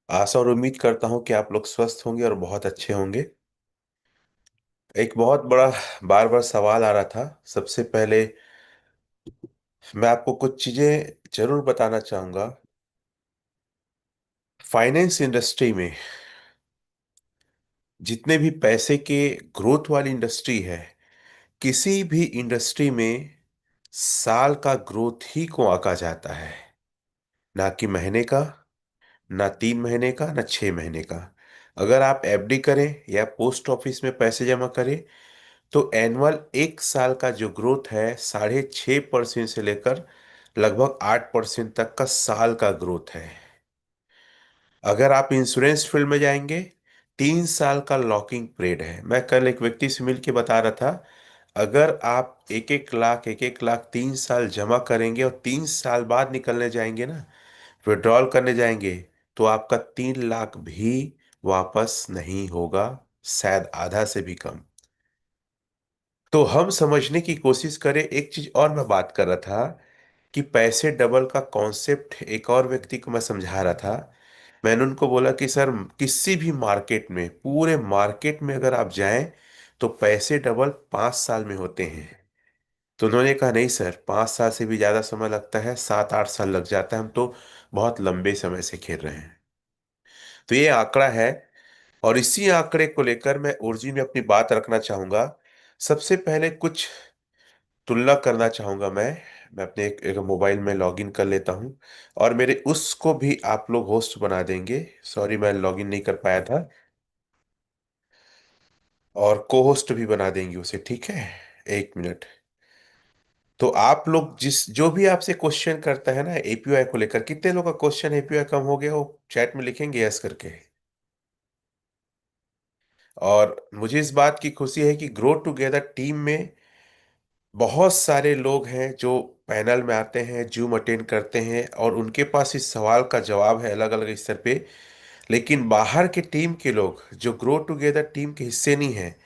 आशा और उम्मीद करता हूं कि आप लोग स्वस्थ होंगे और बहुत अच्छे होंगे। एक बहुत बड़ा बार बार सवाल आ रहा था। सबसे पहले मैं आपको कुछ चीजें जरूर बताना चाहूंगा। फाइनेंस इंडस्ट्री में जितने भी पैसे के ग्रोथ वाली इंडस्ट्री है, किसी भी इंडस्ट्री में साल का ग्रोथ ही को आंका जाता है, ना कि महीने का, ना 3 महीने का, ना 6 महीने का। अगर आप एफडी करें या पोस्ट ऑफिस में पैसे जमा करें तो एनुअल 1 साल का जो ग्रोथ है 6.5% से लेकर लगभग 8% तक का साल का ग्रोथ है। अगर आप इंश्योरेंस फील्ड में जाएंगे, 3 साल का लॉकिंग पीरियड है। मैं कल एक व्यक्ति से मिल के बता रहा था, अगर आप 1-1 लाख 3 साल जमा करेंगे और 3 साल बाद निकलने जाएंगे ना, विड्रॉल करने जाएंगे, तो आपका 3 लाख भी वापस नहीं होगा, शायद आधा से भी कम। तो हम समझने की कोशिश करें। एक चीज और मैं बात कर रहा था कि पैसे डबल का कॉन्सेप्ट एक और व्यक्ति को मैं समझा रहा था। मैंने उनको बोला कि सर, किसी भी मार्केट में, पूरे मार्केट में अगर आप जाएं तो पैसे डबल 5 साल में होते हैं। तो उन्होंने कहा नहीं सर, 5 साल से भी ज्यादा समय लगता है, 7-8 साल लग जाता है, हम तो बहुत लंबे समय से खेल रहे हैं। तो ये आंकड़ा है, और इसी आंकड़े को लेकर मैं ओरिजिन में अपनी बात रखना चाहूंगा। सबसे पहले कुछ तुलना करना चाहूंगा मैं अपने एक मोबाइल में लॉगिन कर लेता हूं, और मेरे उसको भी आप लोग होस्ट बना देंगे। सॉरी, मैं लॉगिन नहीं कर पाया था। और को होस्ट भी बना देंगे उसे, ठीक है। 1 मिनट। तो आप लोग जो भी आपसे क्वेश्चन करता है ना एपीवाई को लेकर, कितने लोग का क्वेश्चन एपीवाई कम हो गया, वो चैट में लिखेंगे यस करके। और मुझे इस बात की खुशी है कि ग्रो टुगेदर टीम में बहुत सारे लोग हैं जो पैनल में आते हैं, जूम अटेंड करते हैं, और उनके पास इस सवाल का जवाब है अलग अलग स्तर पे। लेकिन बाहर के टीम के लोग जो ग्रो टुगेदर टीम के हिस्से नहीं हैं,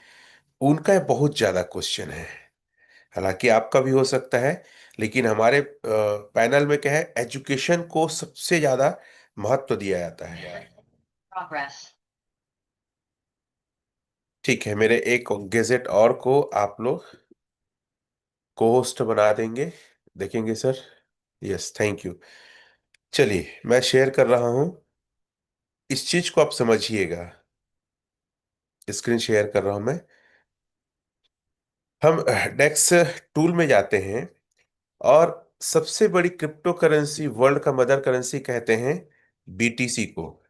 उनका बहुत ज्यादा क्वेश्चन है। हालांकि आपका भी हो सकता है, लेकिन हमारे पैनल में क्या है, एजुकेशन को सबसे ज्यादा महत्व दिया जाता है। ठीक है, मेरे एक गेजेट और को आप लोग को होस्ट बना देंगे, देखेंगे सर। Yes, thank you. चलिए, मैं शेयर कर रहा हूं। इस चीज को आप समझिएगा। स्क्रीन शेयर कर रहा हूं मैं। हम डेक्स टूल में जाते हैं, और सबसे बड़ी क्रिप्टो करेंसी, वर्ल्ड का मदर करेंसी कहते हैं बीटीसी को।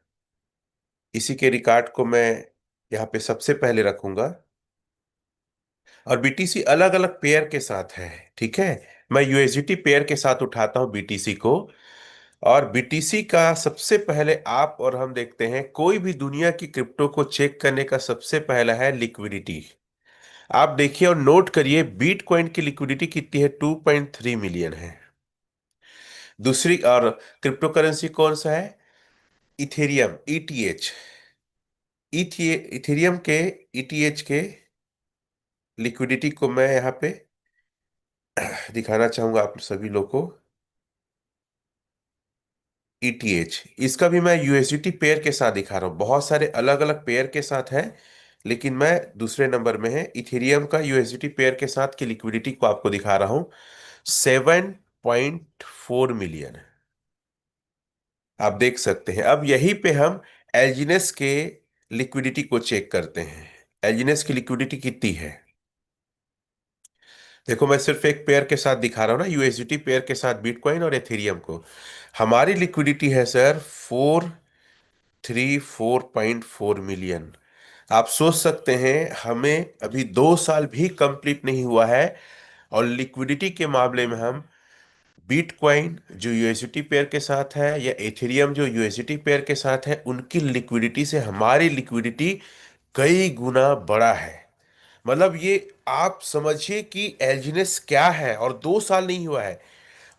इसी के रिकॉर्ड को मैं यहाँ पे सबसे पहले रखूंगा। और बीटीसी अलग अलग पेयर के साथ है, ठीक है। मैं यूएसडीटी पेयर के साथ उठाता हूँ बीटीसी को। और बीटीसी का सबसे पहले आप और हम देखते हैं, कोई भी दुनिया की क्रिप्टो को चेक करने का सबसे पहला है लिक्विडिटी। आप देखिए और नोट करिए, बीटकॉइन की लिक्विडिटी कितनी है, 2.3 मिलियन है। दूसरी और क्रिप्टो करेंसी कौन सा है, इथेरियम, ईटीएच। इथेरियम के ईटीएच के लिक्विडिटी को मैं यहाँ पे दिखाना चाहूंगा आप सभी लोग को। ईटीएच, इसका भी मैं यूएसडीटी पेयर के साथ दिखा रहा हूँ, बहुत सारे अलग अलग पेयर के साथ है, लेकिन मैं दूसरे नंबर में है। इथेरियम का यूएसडीटी पेयर के साथ की लिक्विडिटी को आपको दिखा रहा हूँ, 7.4 मिलियन। आप देख सकते हैं। अब यहीं पे हम एल्जिनस के लिक्विडिटी को चेक करते हैं। एल्जिनस की लिक्विडिटी कितनी है, देखो मैं सिर्फ एक पेयर के साथ दिखा रहा हूँ ना, यूएसडीटी पेयर के साथ बिटकॉइन और एथेरियम को। हमारी लिक्विडिटी है सर 434.4 मिलियन। आप सोच सकते हैं, हमें अभी 2 साल भी कंप्लीट नहीं हुआ है, और लिक्विडिटी के मामले में हम बिटकॉइन जो यूएसडीटी पेयर के साथ है, या एथेरियम जो यूएसडीटी पेयर के साथ है, उनकी लिक्विडिटी से हमारी लिक्विडिटी कई गुना बड़ा है। मतलब ये आप समझिए कि एल्जिनस क्या है, और 2 साल नहीं हुआ है।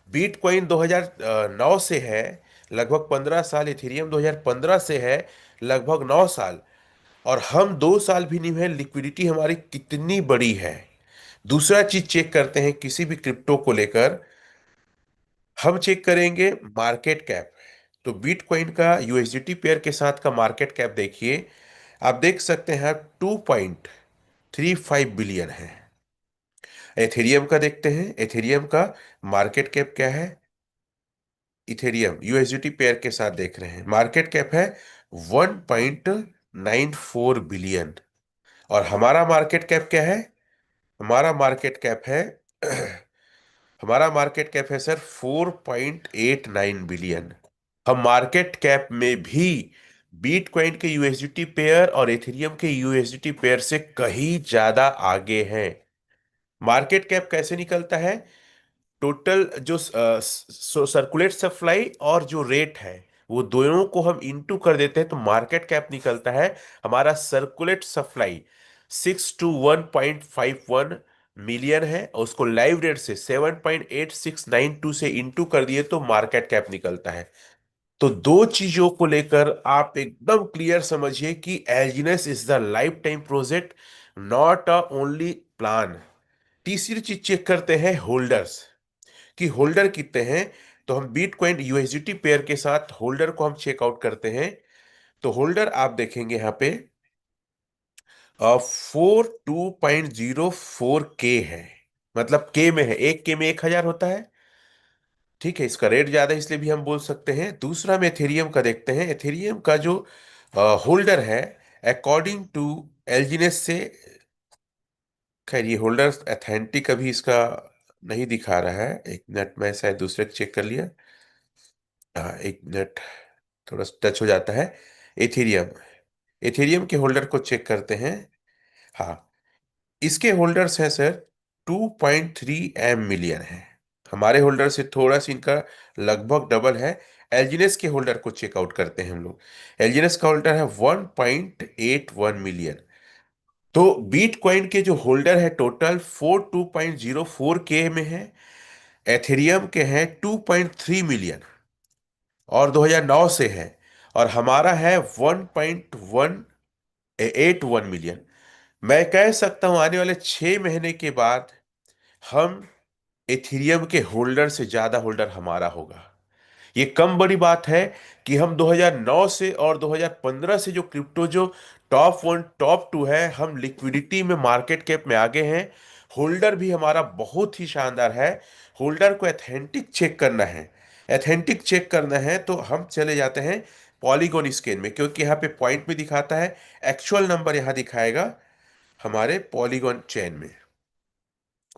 बिटकॉइन 2009 से है, लगभग 15 साल। इथेरियम 2015 से है, लगभग 9 साल। और हम 2 साल भी नहीं हुए, लिक्विडिटी हमारी कितनी बड़ी है। दूसरा चीज चेक करते हैं किसी भी क्रिप्टो को लेकर, हम चेक करेंगे मार्केट कैप। तो बिटकॉइन का यूएसडीटी पेयर के साथ का मार्केट कैप देखिए, आप देख सकते हैं 2.35 बिलियन है। एथेरियम का देखते हैं, एथेरियम का मार्केट कैप क्या है। इथेरियम यूएसडीटी पेयर के साथ देख रहे हैं, मार्केट कैप है 1.94 बिलियन। और हमारा मार्केट कैप क्या है, हमारा मार्केट कैप है हमारा मार्केट कैप है सर 4.89 बिलियन। हम मार्केट कैप में भी बिटकॉइन के यूएसडीटी पेयर और एथेरियम के यूएसडीटी पेयर से कहीं ज्यादा आगे हैं। मार्केट कैप कैसे निकलता है, टोटल जो सर्कुलेट सप्लाई और जो रेट है, वो दोनों को हम इनटू कर देते हैं तो मार्केट कैप निकलता है। हमारा सर्कुलेट सप्लाई 6 to 1.51 मिलियन है, और उसको लाइव रेट से 7.8692 से इनटू कर दिए तो मार्केट कैप निकलता है। तो दो चीजों को लेकर आप एकदम क्लियर समझिए कि एलजीनेस is the lifetime project, not a only plan. तीसरी चीज चेक करते हैं होल्डर्स, कि होल्डर कितने हैं। तो हम बिटकॉइन यूएसडीटी पेयर के साथ होल्डर को हम चेकआउट करते हैं। तो होल्डर आप देखेंगे यहाँ पे 42.04 के है, मतलब के में है, एक के में 1,000 होता है। ठीक है, इसका रेट ज्यादा है इसलिए भी हम बोल सकते हैं। दूसरा में एथेरियम का देखते हैं, एथेरियम का जो होल्डर है अकॉर्डिंग टू एलजीनेस से, खैर ये होल्डर अथेंटिक अभी इसका नहीं दिखा रहा है, एक मिनट में शायद दूसरे चेक कर लिया। हाँ एक मिनट, थोड़ा टच हो जाता है। एथेरियम, एथेरियम के होल्डर को चेक करते हैं। हाँ, इसके होल्डर्स हैं सर 2.3 मिलियन है। हमारे होल्डर से थोड़ा सा इनका लगभग डबल है। एलजीनेस के होल्डर को चेकआउट करते हैं हम लोग, एलजीनेस का होल्डर है 1.81 मिलियन। तो बीटकॉइन के जो होल्डर है टोटल 42.04 के में है, एथेरियम के हैं 2.3 मिलियन और 2009 से है, और हमारा है 1.181 मिलियन। मैं कह सकता हूं आने वाले 6 महीने के बाद हम एथेरियम के होल्डर से ज्यादा होल्डर हमारा होगा। ये कम बड़ी बात है कि हम 2009 से और 2015 से जो क्रिप्टो जो टॉप वन टॉप टू है, हम लिक्विडिटी में मार्केट कैप में आगे हैं। होल्डर भी हमारा बहुत ही शानदार है। होल्डर को एथेंटिक चेक करना है, एथेंटिक चेक करना है तो हम चले जाते हैं पॉलीगॉन स्कैन में, क्योंकि यहाँ पे पॉइंट में दिखाता है, एक्चुअल नंबर यहाँ दिखाएगा हमारे पॉलीगॉन चेन में।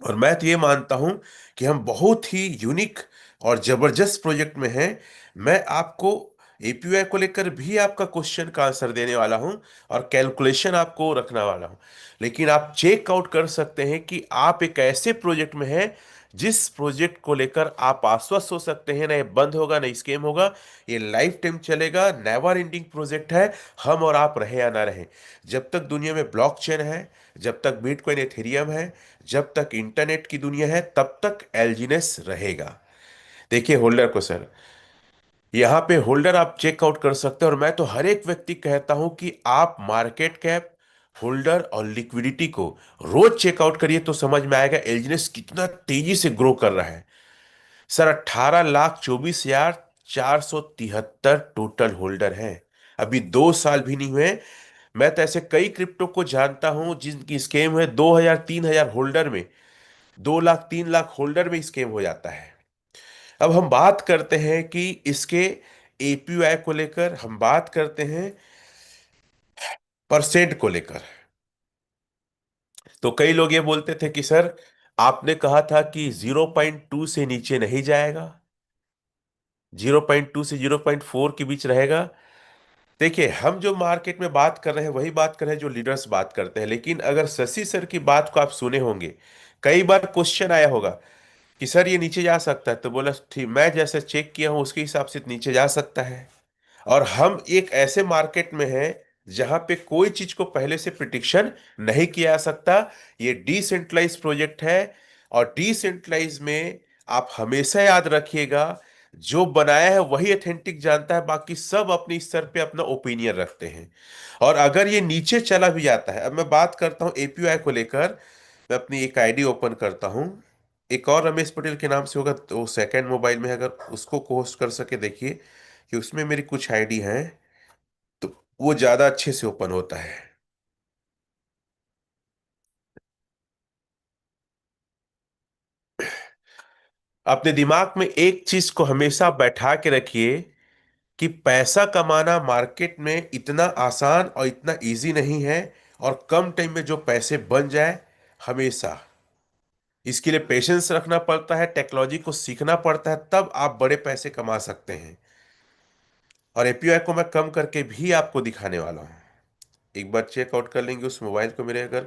और मैं तो ये मानता हूं कि हम बहुत ही यूनिक और जबरदस्त प्रोजेक्ट में हैं। मैं आपको एपीवाई को लेकर भी आपका क्वेश्चन का आंसर देने वाला हूं और कैलकुलेशन आपको रखने वाला हूं। लेकिन आप चेक आउट कर सकते हैं कि आप एक ऐसे प्रोजेक्ट में हैं जिस प्रोजेक्ट को लेकर आप आश्वस्त हो सकते हैं, ना ये बंद होगा ना स्केम होगा, ये लाइफ टाइम चलेगा, नेवर एंडिंग प्रोजेक्ट है। हम और आप रहे या ना रहे, जब तक दुनिया में ब्लॉकचेन है, जब तक बिटकॉइन एथेरियम है, जब तक इंटरनेट की दुनिया है, तब तक एल्जीनेस रहेगा। देखिए होल्डर को सर, यहाँ पे होल्डर आप चेकआउट कर सकते हैं। और मैं तो हर एक व्यक्ति कहता हूं कि आप मार्केट कैप, होल्डर और लिक्विडिटी को रोज चेकआउट करिए तो समझ में आएगा एल्जीनेस कितना तेजी से ग्रो कर रहा है। सर 18,24,473 टोटल होल्डर हैं, अभी 2 साल भी नहीं हुए। मैं तो ऐसे कई क्रिप्टो को जानता हूं जिनकी स्केम है 2,000 3,000 होल्डर में, 2 लाख 3 लाख होल्डर में स्केम हो जाता है। अब हम बात करते हैं कि इसके एपीवाई को लेकर, हम बात करते हैं परसेंट को लेकर। तो कई लोग ये बोलते थे कि सर आपने कहा था कि 0.2 से नीचे नहीं जाएगा, 0.2 से 0.4 के बीच रहेगा। देखिए हम जो मार्केट में बात कर रहे हैं वही बात कर रहे हैं जो लीडर्स बात करते हैं। लेकिन अगर शशि सर की बात को आप सुने होंगे, कई बार क्वेश्चन आया होगा कि सर ये नीचे जा सकता है, तो बोला ठीक, मैं जैसे चेक किया हूं उसके हिसाब से नीचे जा सकता है। और हम एक ऐसे मार्केट में हैं जहां पे कोई चीज को पहले से प्रिडिक्शन नहीं किया जा सकता। ये डिसेंट्रलाइज प्रोजेक्ट है, और डिसेंट्रलाइज में आप हमेशा याद रखिएगा, जो बनाया है वही अथेंटिक जानता है, बाकी सब अपने स्तर पे अपना ओपिनियन रखते हैं। और अगर ये नीचे चला भी जाता है, अब मैं बात करता हूं एपीआई को लेकर, मैं अपनी एक आईडी ओपन करता हूं, एक और रमेश पटेल के नाम से होगा तो सेकंड मोबाइल में, अगर उसको होस्ट कर सके देखिए कि उसमें मेरी कुछ आईडी है, तो वो ज्यादा अच्छे से ओपन होता है। अपने दिमाग में एक चीज को हमेशा बैठा के रखिए कि पैसा कमाना मार्केट में इतना आसान और इतना इजी नहीं है। और कम टाइम में जो पैसे बन जाए, हमेशा इसके लिए पेशेंस रखना पड़ता है, टेक्नोलॉजी को सीखना पड़ता है, तब आप बड़े पैसे कमा सकते हैं। और एपीआई को मैं कम करके भी आपको दिखाने वाला हूं। एक बार चेकआउट कर लेंगे उस मोबाइल को मेरे, अगर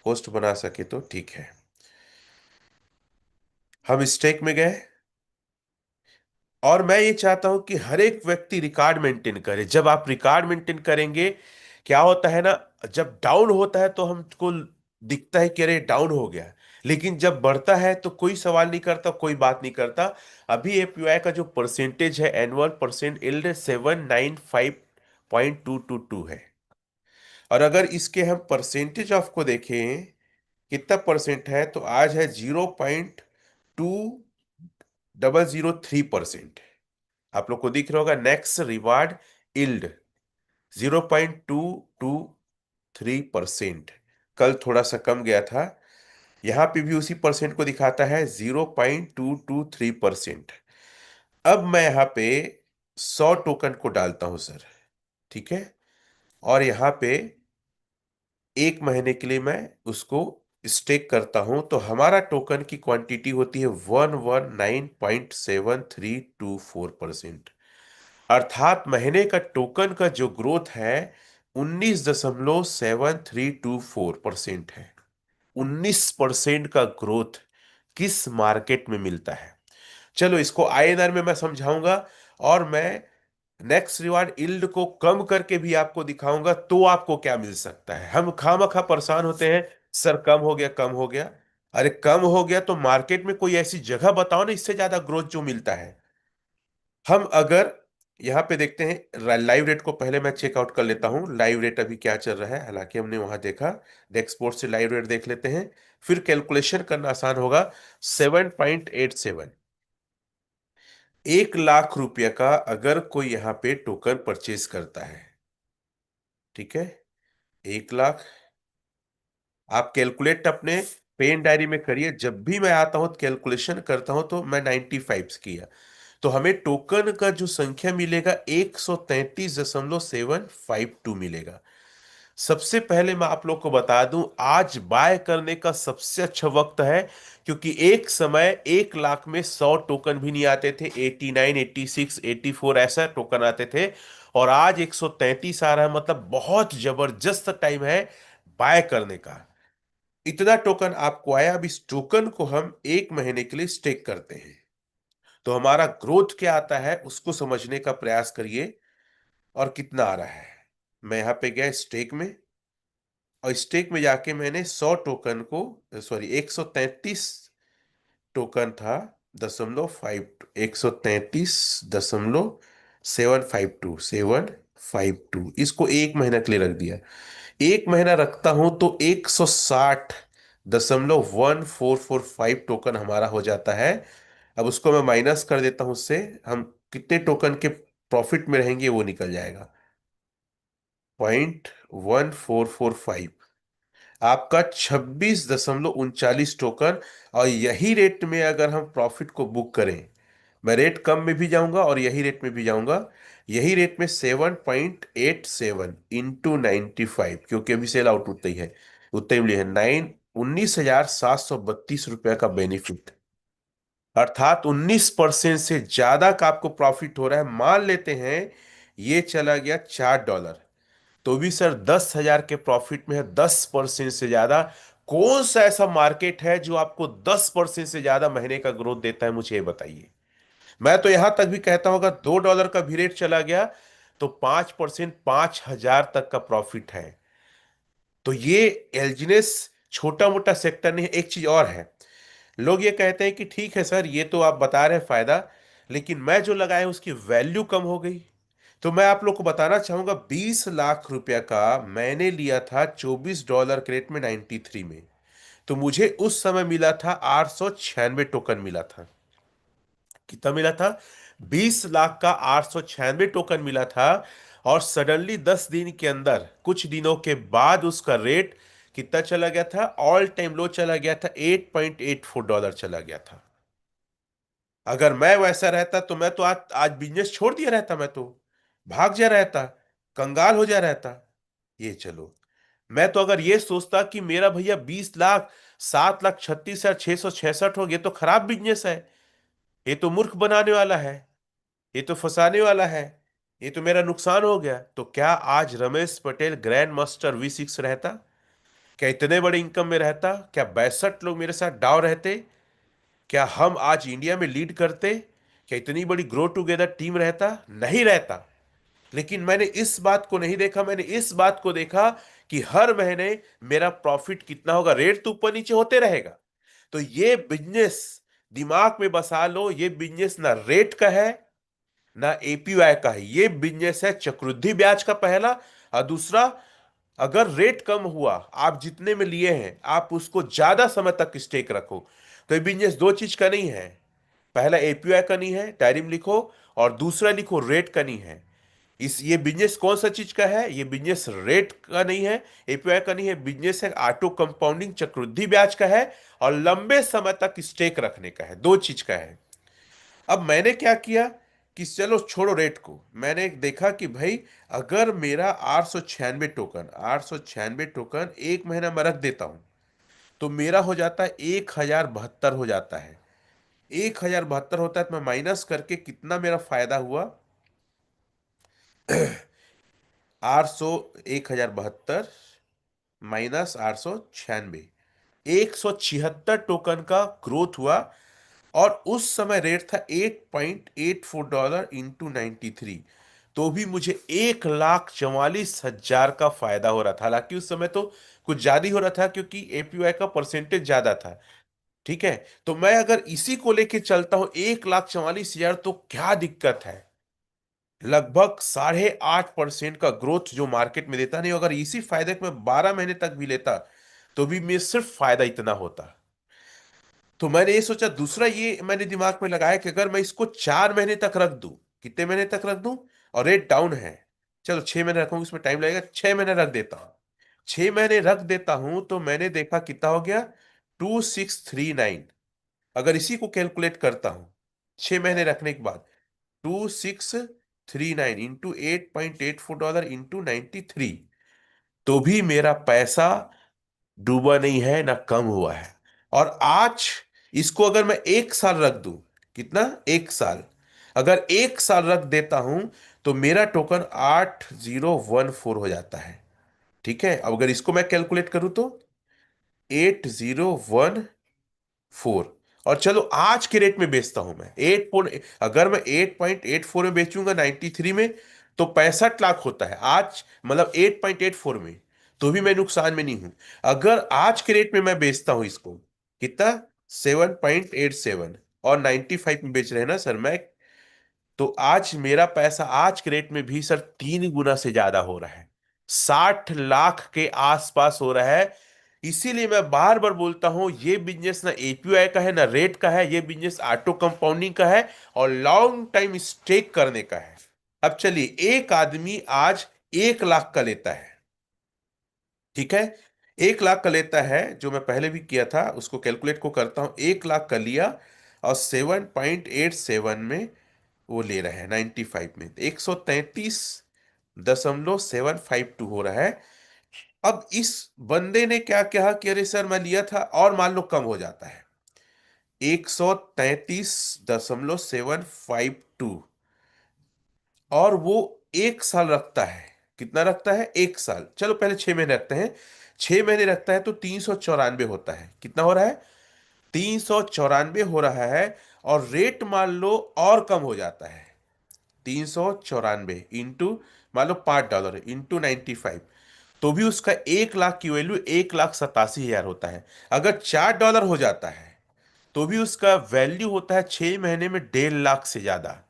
होस्ट बना सके तो ठीक है। हम स्टेक में गए, और मैं ये चाहता हूं कि हर एक व्यक्ति रिकॉर्ड मेंटेन करे। जब आप रिकॉर्ड मेंटेन करेंगे, क्या होता है ना, जब डाउन होता है तो हमको दिखता है कि अरे डाउन हो गया, लेकिन जब बढ़ता है तो कोई सवाल नहीं करता, कोई बात नहीं करता। अभी एपीआई का जो परसेंटेज है, एनुअल परसेंट इल्ड 795.222 है। और अगर इसके हम परसेंटेज ऑफ को देखें कितना परसेंट है, तो आज है 0.2003%। आप लोग को दिख रहा होगा नेक्स्ट रिवार्ड इल्ड 0.223%। कल थोड़ा सा कम गया था। यहां पे भी उसी परसेंट को दिखाता है, 0.223%। अब मैं यहां पे 100 टोकन को डालता हूं सर, ठीक है। और यहां पे 1 महीने के लिए मैं उसको स्टेक करता हूं, तो हमारा टोकन की क्वांटिटी होती है 119.7324%। अर्थात महीने का टोकन का जो ग्रोथ है 19.7324% है। 19% का ग्रोथ किस मार्केट में मिलता है? चलो इसको आईएनआर में मैं समझाऊंगा, और मैं नेक्स्ट रिवार्ड यील्ड को कम करके भी आपको दिखाऊंगा, तो आपको क्या मिल सकता है। हम खामखा परेशान होते हैं, सर कम हो गया, कम हो गया। अरे कम हो गया तो मार्केट में कोई ऐसी जगह बताओ ना इससे ज्यादा ग्रोथ जो मिलता है। हम अगर यहाँ पे देखते हैं लाइव रेट को, पहले मैं चेकआउट कर लेता हूँ लाइव रेट अभी क्या चल रहा है, हालांकि हमने वहां देखा। डेस्कबोर्ड से लाइव रेट देख लेते हैं, फिर कैलकुलेशन करना आसान होगा। 7.87, 1 लाख रुपये का अगर कोई यहाँ पे टोकन परचेज करता है, ठीक है, 1 लाख। आप कैलकुलेट अपने पेन डायरी में करिए, जब भी मैं आता हूं कैलकुलेशन करता हूं तो मैं 95 किया, तो हमें टोकन का जो संख्या मिलेगा 133.752 मिलेगा। सबसे पहले मैं आप लोग को बता दूं, आज बाय करने का सबसे अच्छा वक्त है, क्योंकि एक समय 1 लाख में 100 टोकन भी नहीं आते थे, 89, 86, 84 ऐसा टोकन आते थे। और आज 133 आ रहा है, मतलब बहुत जबरदस्त टाइम है बाय करने का। इतना टोकन आपको आया, अब इस टोकन को हम 1 महीने के लिए स्टेक करते हैं, तो हमारा ग्रोथ क्या आता है उसको समझने का प्रयास करिए। और कितना आ रहा है, मैं यहां पे गया स्टेक में, और स्टेक में जाके मैंने 100 टोकन को, सॉरी 133 टोकन था, 133.752 इसको 1 महीना के लिए रख दिया। 1 महीना रखता हूं तो 160.1445 टोकन हमारा हो जाता है। अब उसको मैं माइनस कर देता हूं उससे, हम कितने टोकन के प्रॉफिट में रहेंगे वो निकल जाएगा, 0.1445। आपका 26.39 टोकन। और यही रेट में अगर हम प्रॉफिट को बुक करें, मैं रेट कम में भी जाऊंगा और यही रेट में भी जाऊंगा, यही रेट में 7.87 इंटू 95, क्योंकि अभी सेल आउट उतना ही है, उतना ही मिली है, 19,732 रुपया का बेनिफिट। अर्थात 19% से ज्यादा का आपको प्रॉफिट हो रहा है। मान लेते हैं ये चला गया $4, तो भी सर 10,000 के प्रॉफिट में है, 10% से ज्यादा। कौन सा ऐसा मार्केट है जो आपको 10% से ज्यादा महीने का ग्रोथ देता है, मुझे ये बताइए। मैं तो यहां तक भी कहता हूँ अगर $2 का भी रेट चला गया तो 5%, 5,000 तक का प्रॉफिट है। तो ये एल्जिनेस छोटा मोटा सेक्टर नहीं है। एक चीज और है, लोग ये कहते हैं कि ठीक है सर ये तो आप बता रहे हैं फायदा, लेकिन मैं जो लगाया उसकी वैल्यू कम हो गई। तो मैं आप लोग को बताना चाहूंगा, 20 लाख रुपया का मैंने लिया था $24 के रेट में 93 में, तो मुझे उस समय मिला था 896 टोकन मिला था। कितना मिला था? 20 लाख का 896 टोकन मिला था। और सडनली 10 दिन के अंदर, कुछ दिनों के बाद, उसका रेट कितना चला गया था? ऑल टाइम लो चला गया था, $8.84 चला गया था। अगर मैं वैसा रहता तो मैं तो आज आज बिजनेस छोड़ दिया रहता, मैं तो भाग जा रहता, कंगाल हो जा रहता। ये चलो, मैं तो अगर ये सोचता कि मेरा भैया 20 लाख, 7,36,666 हो, ये तो खराब बिजनेस है, ये तो मूर्ख बनाने वाला है, ये तो फंसाने वाला है, ये तो मेरा नुकसान हो गया, तो क्या आज Ramesh Patel grand master V6 रहता? क्या इतने बड़े इनकम में रहता? क्या 62 लोग मेरे साथ डाव रहते? क्या हम आज इंडिया में लीड करते? क्या इतनी बड़ी ग्रो टुगेदर टीम रहता? नहीं रहता। लेकिन मैंने इस बात को नहीं देखा, मैंने इस बात को देखा कि हर महीने मेरा प्रॉफिट कितना होगा। रेट तो ऊपर नीचे होते रहेगा। तो ये बिजनेस दिमाग में बसा लो, ये बिजनेस ना रेट का है, ना APY का है। ये बिजनेस है चक्रवृद्धि ब्याज का, पहला। और दूसरा, अगर रेट कम हुआ, आप जितने में लिए हैं आप उसको ज्यादा समय तक स्टेक रखो। तो ये बिजनेस दो चीज का नहीं है। पहला APY का नहीं है, डायरी में लिखो। और दूसरा लिखो, रेट का नहीं है। इस ये बिजनेस कौन सा चीज का है? ये बिजनेस रेट का नहीं है, APY का नहीं है। बिजनेस है ऑटो कंपाउंडिंग, चक्रवृद्धि ब्याज का है। और लंबे समय तक स्टेक रखने का है, दो चीज का है। अब मैंने क्या किया कि चलो छोड़ो रेट को, मैंने देखा कि भाई, अगर मेरा 896 टोकन एक महीना में रख देता हूं, तो मेरा हो जाता है 1,072 हो जाता है। 1,072 होता है तो मैं माइनस करके कितना मेरा फायदा हुआ? 800, 1,072 -896, 176 टोकन का ग्रोथ हुआ। और उस समय रेट था $8.84 इंटू 93। तो भी मुझे 1,44,000 का फायदा हो रहा था। हालांकि उस समय तो कुछ ज्यादा ही हो रहा था, क्योंकि APY का परसेंटेज ज्यादा था। ठीक है, तो मैं अगर इसी को लेके चलता हूं, 1,44,000, तो क्या दिक्कत है? लगभग 8.5% का ग्रोथ जो मार्केट में देता नहीं, अगर इसी फायदे को मैं 12 महीने तक भी लेता, तो भी मैं सिर्फ फायदा इतना होता। तो मैंने ये सोचा, दूसरा ये मैंने दिमाग में लगाया कि अगर मैं इसको 4 महीने तक रख दूं, कितने महीने तक रख दूं? और रेट डाउन है, चलो 6 महीने रखूंगा, इसमें टाइम लगेगा, 6 महीने रख देता हूं। 6 महीने रख देता हूं तो मैंने देखा कितना हो गया, 2639। अगर इसी को कैलकुलेट करता हूं, 6 महीने रखने के बाद, 2639 इंटू $8.84 इंटू 93, तो भी मेरा पैसा डूबा नहीं है, ना कम हुआ है। और आज इसको अगर मैं 1 साल रख दूं, कितना? 1 साल, अगर 1 साल रख देता हूं, तो मेरा टोकन 8014 हो जाता है। ठीक है, अब अगर इसको मैं कैलकुलेट करूं तो 8014। और चलो आज के रेट में बेचता हूं मैं अगर मैं 8.84 में बेचूंगा 93 में, तो 65 लाख होता है आज, मतलब 8.84 में। तो भी मैं नुकसान में नहीं हूं। अगर आज के रेट में मैं बेचता हूं इसको, कितना? 7.87, और 95 में बेच रहे हैं ना सर मैं, तो आज मेरा पैसा आज के रेट में भी सर 3 गुना से ज्यादा हो रहा है। 60 लाख के आसपास हो रहा है। इसीलिए मैं बार बार बोलता हूं, ये बिजनेस ना APY का है, ना रेट का है, ये बिजनेस ऑटो कंपाउंडिंग का है, और लॉन्ग टाइम स्टेक करने का है। अब चलिए, एक आदमी आज 1 लाख का लेता है, ठीक है, 1 लाख का लेता है, जो मैं पहले भी किया था, उसको कैलकुलेट को करता हूं, 1 लाख का लिया, और 7.87 में वो ले रहा है, 95 में 133.752 हो रहा है। अब इस बंदे ने क्या कहा कि अरे सर मैं लिया था, और मान लो कम हो जाता है, 133.752, और वो 1 साल रखता है। कितना रखता है? 1 साल। चलो पहले 6 महीने रखते हैं। 6 महीने रखता है तो 394 होता है। कितना हो रहा है? 394 हो रहा है। और रेट मान लो और कम हो जाता है, 394 इंटू, मान लो $5 इंटू 95, तो भी उसका 1 लाख की वैल्यू 1,87,000 होता है। अगर $4 हो जाता है, तो भी उसका वैल्यू होता है 6 महीने में 1.5 लाख से ज्यादा।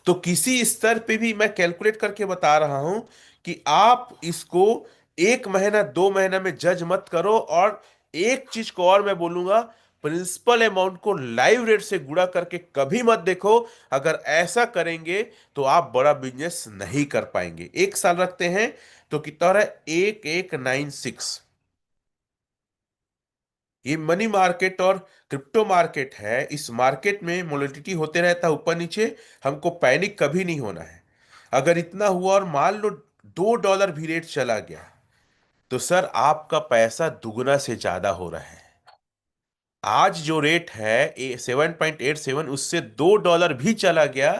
तो किसी स्तर पे भी मैं कैलकुलेट करके बता रहा हूं कि आप इसको 1 महीना 2 महीना में जज मत करो। और एक चीज को और मैं बोलूंगा, प्रिंसिपल अमाउंट को लाइव रेट से गुणा करके कभी मत देखो। अगर ऐसा करेंगे तो आप बड़ा बिजनेस नहीं कर पाएंगे। 1 साल रखते हैं तो कितना हो रहा है? 1196। ये मनी मार्केट और क्रिप्टो मार्केट है। इस मार्केट में वोलेटिलिटी होते रहता है ऊपर नीचे। हमको पैनिक कभी नहीं होना है। अगर इतना हुआ और मान लो $2 भी रेट चला गया, तो सर आपका पैसा दुगना से ज्यादा हो रहा है। आज जो रेट है 7.87, उससे $2 भी चला गया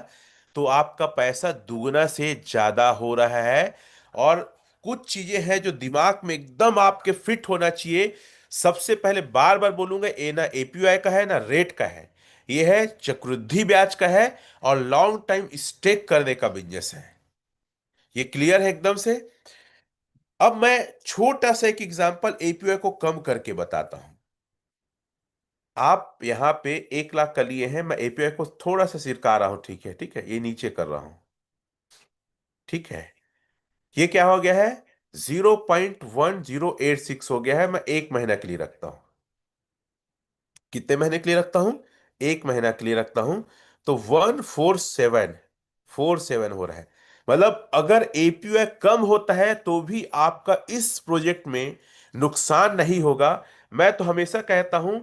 तो आपका पैसा दुगना से ज्यादा हो रहा है। और कुछ चीजें हैं जो दिमाग में एकदम आपके फिट होना चाहिए। सबसे पहले बार बार बोलूंगा, ये ना एपीवाई का है ना रेट का है। ये है चक्रवृद्धि ब्याज का है और लॉन्ग टाइम स्टेक करने का बिजनेस है। ये क्लियर है एकदम से? अब मैं छोटा सा एक एग्जांपल एपीवाई को कम करके बताता हूं। आप यहां पे 1 लाख का लिए हैं, मैं एपीआई को थोड़ा सा सिरका रहा हूं। ठीक है, ठीक है, ये नीचे कर रहा हूं। ठीक है, ये क्या हो गया है? 0.1086 हो गया है। मैं 1 महीना के लिए रखता हूं। कितने महीने के लिए रखता हूं? 1 महीना के लिए रखता हूं। तो 14747 हो रहा है। मतलब अगर एपीआई कम होता है तो भी आपका इस प्रोजेक्ट में नुकसान नहीं होगा। मैं तो हमेशा कहता हूं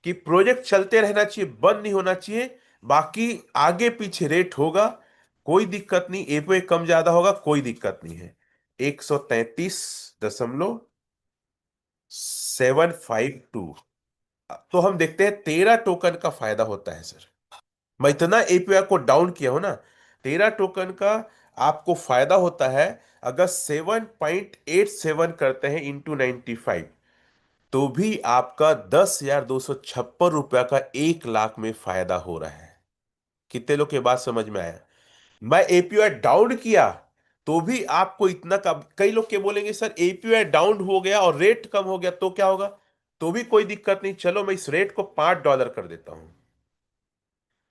कि प्रोजेक्ट चलते रहना चाहिए, बंद नहीं होना चाहिए। बाकी आगे पीछे रेट होगा, कोई दिक्कत नहीं। एपीआई कम ज्यादा होगा, कोई दिक्कत नहीं है। 133.752। तो हम देखते हैं 13 टोकन का फायदा होता है सर। मैं इतना एपीआई को डाउन किया हूं ना, 13 टोकन का आपको फायदा होता है। अगर 7.87 करते हैं इंटू 95, तो भी आपका 10,256 रुपया का 1 लाख में फायदा हो रहा है। कितने लोग के बात समझ में आया? मैं एपीआई डाउन किया तो भी आपको इतना का। कई लोग के बोलेंगे सर एपीआई डाउन हो गया और रेट कम हो गया तो क्या होगा? तो भी कोई दिक्कत नहीं, चलो मैं इस रेट को $5 कर देता हूं।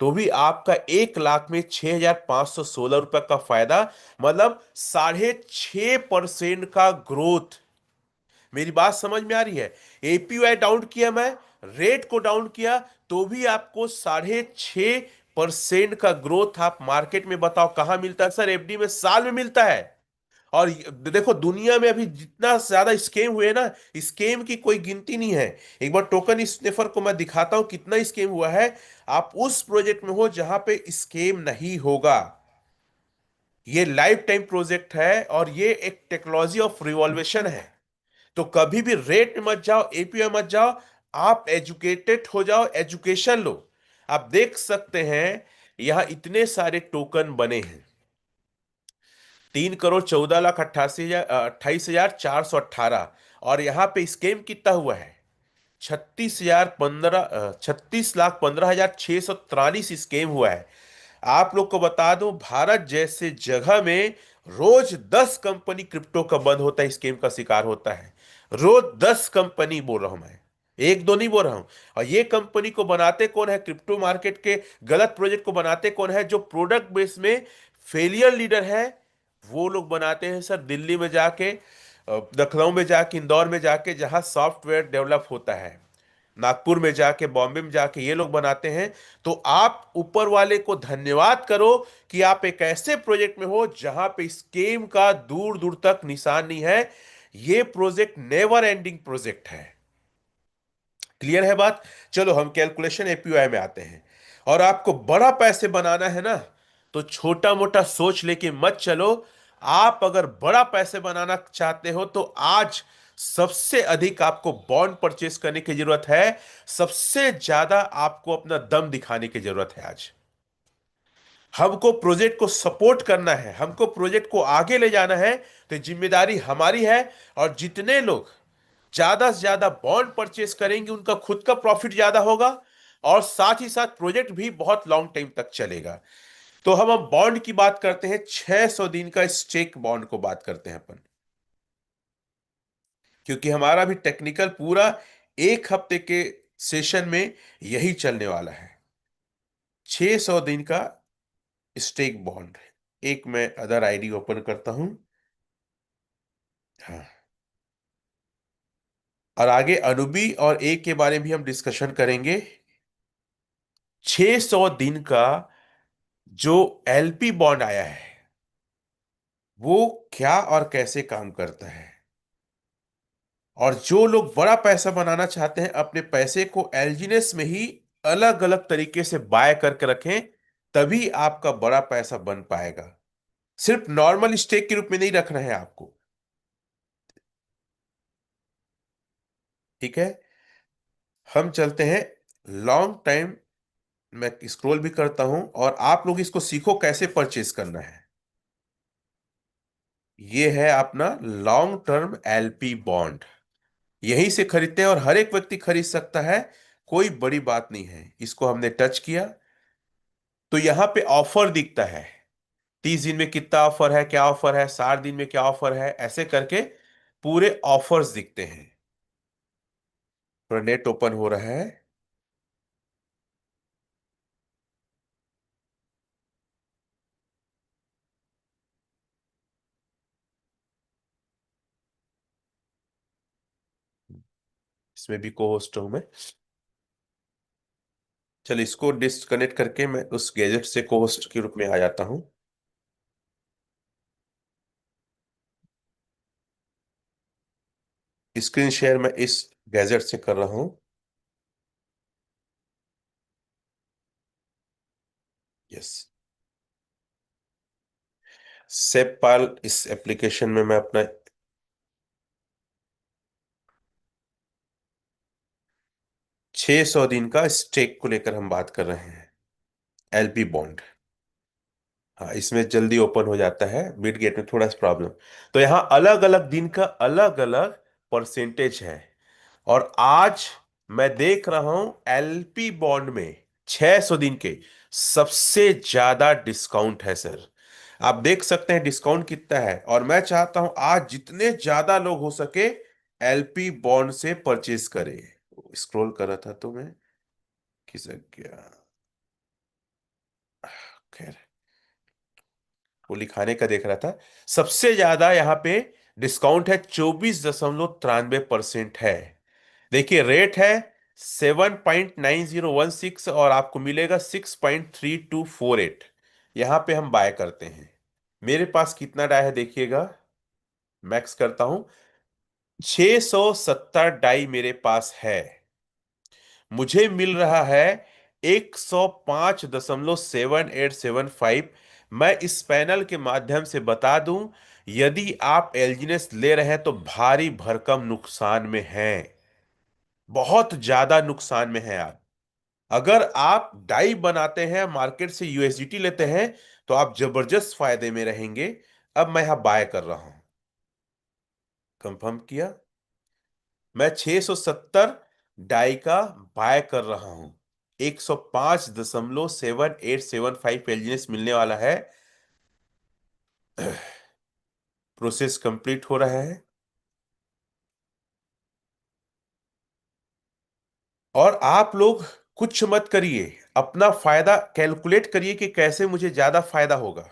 तो भी आपका 1 लाख में 6,516 रुपए का फायदा। मतलब 6.5% का ग्रोथ। मेरी बात समझ में आ रही है? एपीवाई डाउन किया मैं, रेट को डाउन किया, तो भी आपको 6.5% का ग्रोथ। आप मार्केट में बताओ कहां मिलता है सर? एफडी में साल में मिलता है। और देखो दुनिया में अभी जितना ज्यादा स्केम हुए ना, स्केम की कोई गिनती नहीं है। एक बार टोकन स्निफर को मैं दिखाता हूं कितना स्केम हुआ है। आप उस प्रोजेक्ट में हो जहां पे स्केम नहीं होगा। ये लाइफ टाइम प्रोजेक्ट है और ये एक टेक्नोलॉजी ऑफ रिवॉल्वेशन है। तो कभी भी रेट में मत जाओ, एपीआई मत जाओ। आप एजुकेटेड हो जाओ, एजुकेशन लो। आप देख सकते हैं यहां इतने सारे टोकन बने हैं। 3,14,88,000, 28,418। और यहां पे स्कैम कितना हुआ है? 36,15,643 स्कैम हुआ है। आप लोग को बता दूं, भारत जैसे जगह में रोज 10 कंपनी क्रिप्टो का बंद होता है, स्कैम का शिकार होता है। रोज 10 कंपनी बोल रहा हूं मैं, एक दो नहीं बोल रहा हूं। और ये कंपनी को बनाते कौन है? क्रिप्टो मार्केट के गलत प्रोजेक्ट को बनाते कौन है? जो प्रोडक्ट बेस में फेलियर लीडर है, वो लोग बनाते हैं सर। दिल्ली में जाके, लखनऊ में जाके, इंदौर में जाके, जहां सॉफ्टवेयर डेवलप होता है, नागपुर में जाके, बॉम्बे में जाके ये लोग बनाते हैं। तो आप ऊपर वाले को धन्यवाद करो कि आप एक ऐसे प्रोजेक्ट में हो जहां पे स्केम का दूर दूर तक निशान नहीं है। ये प्रोजेक्ट नेवर एंडिंग प्रोजेक्ट है। क्लियर है बात? चलो हम कैलकुलेशन एपीवाई में आते हैं। और आपको बड़ा पैसे बनाना है ना, तो छोटा मोटा सोच लेके मत चलो। आप अगर बड़ा पैसे बनाना चाहते हो तो आज सबसे अधिक आपको बॉन्ड परचेस करने की जरूरत है। सबसे ज्यादा आपको अपना दम दिखाने की जरूरत है आज। हमको प्रोजेक्ट को सपोर्ट करना है, हमको प्रोजेक्ट को आगे ले जाना है। तो जिम्मेदारी हमारी है। और जितने लोग ज्यादा से ज्यादा बॉन्ड परचेस करेंगे उनका खुद का प्रॉफिट ज्यादा होगा। और साथ ही साथ प्रोजेक्ट भी बहुत लॉन्ग टाइम तक चलेगा। तो हम अब बॉन्ड की बात करते हैं, 600 दिन का स्टेक बॉन्ड को बात करते हैं अपन। क्योंकि हमारा भी टेक्निकल पूरा 1 हफ्ते के सेशन में यही चलने वाला है। 600 दिन का स्टेक बॉन्ड। एक मैं अदर आईडी ओपन करता हूं। हाँ, और आगे अनुबी और ए के बारे में भी हम डिस्कशन करेंगे। 600 दिन का जो एलपी बॉन्ड आया है वो क्या और कैसे काम करता है, और जो लोग बड़ा पैसा बनाना चाहते हैं अपने पैसे को एलजीनेस में ही अलग अलग तरीके से बाय करके रखें, तभी आपका बड़ा पैसा बन पाएगा। सिर्फ नॉर्मल स्टेक के रूप में नहीं रखना है आपको। ठीक है, हम चलते हैं लॉन्ग टाइम। मैं स्क्रॉल भी करता हूं और आप लोग इसको सीखो कैसे परचेज करना है। ये है अपना लॉन्ग टर्म एलपी बॉन्ड। यहीं से खरीदते हैं और हर एक व्यक्ति खरीद सकता है, कोई बड़ी बात नहीं है। इसको हमने टच किया तो यहां पे ऑफर दिखता है। 30 दिन में कितना ऑफर है, क्या ऑफर है, 60 दिन में क्या ऑफर है, ऐसे करके पूरे ऑफर्स दिखते हैं। थोड़ा नेट ओपन हो रहा है। इसमें भी को होस्ट हूं मैं। चल इसको डिस्कनेक्ट करके मैं उस गैजेट से को होस्ट के रूप में आ जाता हूं। स्क्रीन शेयर मैं इस गैजेट से कर रहा हूं। यस। सेपपाल इस एप्लीकेशन में मैं अपना 600 दिन का स्टेक को लेकर हम बात कर रहे हैं। LP bond. हाँ, इसमें जल्दी ओपन हो जाता है, बिट गेट में थोड़ा सा प्रॉब्लम। तो यहाँ अलग अलग दिन का अलग अलग परसेंटेज है। और आज मैं देख रहा हूं एलपी बॉन्ड में 600 दिन के सबसे ज्यादा डिस्काउंट है सर। आप देख सकते हैं डिस्काउंट कितना है, और मैं चाहता हूं आज जितने ज्यादा लोग हो सके एलपी बॉन्ड से परचेज करें। स्क्रॉल कर रहा था तो मैं खिसक गया। खैर, वो लिखाने का देख रहा था। सबसे ज्यादा यहाँ पे डिस्काउंट है, 24.93% है। देखिए रेट है 7.9016 और आपको मिलेगा 6.3248। यहां पे हम बाय करते हैं। मेरे पास कितना डाई है देखिएगा। मैक्स करता हूं, 670 डाई मेरे पास है। मुझे मिल रहा है 105.7875। मैं इस पैनल के माध्यम से बता दूं, यदि आप एलजीनेस ले रहे हैं तो भारी भरकम नुकसान में हैं। बहुत ज्यादा नुकसान में हैं आप। अगर आप डाई बनाते हैं, मार्केट से यूएसडीटी लेते हैं, तो आप जबरदस्त फायदे में रहेंगे। अब मैं यहां बाय कर रहा हूं। कंफर्म किया। मैं 670 डाई का बाय कर रहा हूं। 105.7875 एलजीएस मिलने वाला है। प्रोसेस कंप्लीट हो रहा है। और आप लोग कुछ मत करिए, अपना फायदा कैलकुलेट करिए कि कैसे मुझे ज्यादा फायदा होगा।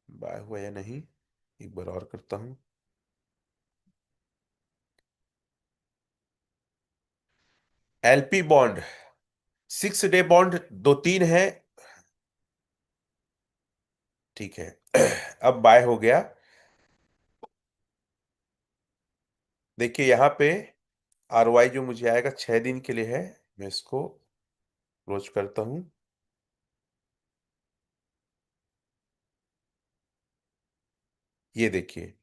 बाय हुआ या नहीं, एक बार और करता हूं। एलपी बॉन्ड 6 डे बॉन्ड दो तीन है। ठीक है। अब बाय हो गया। देखिए यहां पे आरओआई जो मुझे आएगा 6 दिन के लिए है। मैं इसको क्लोज करता हूं। ये देखिए,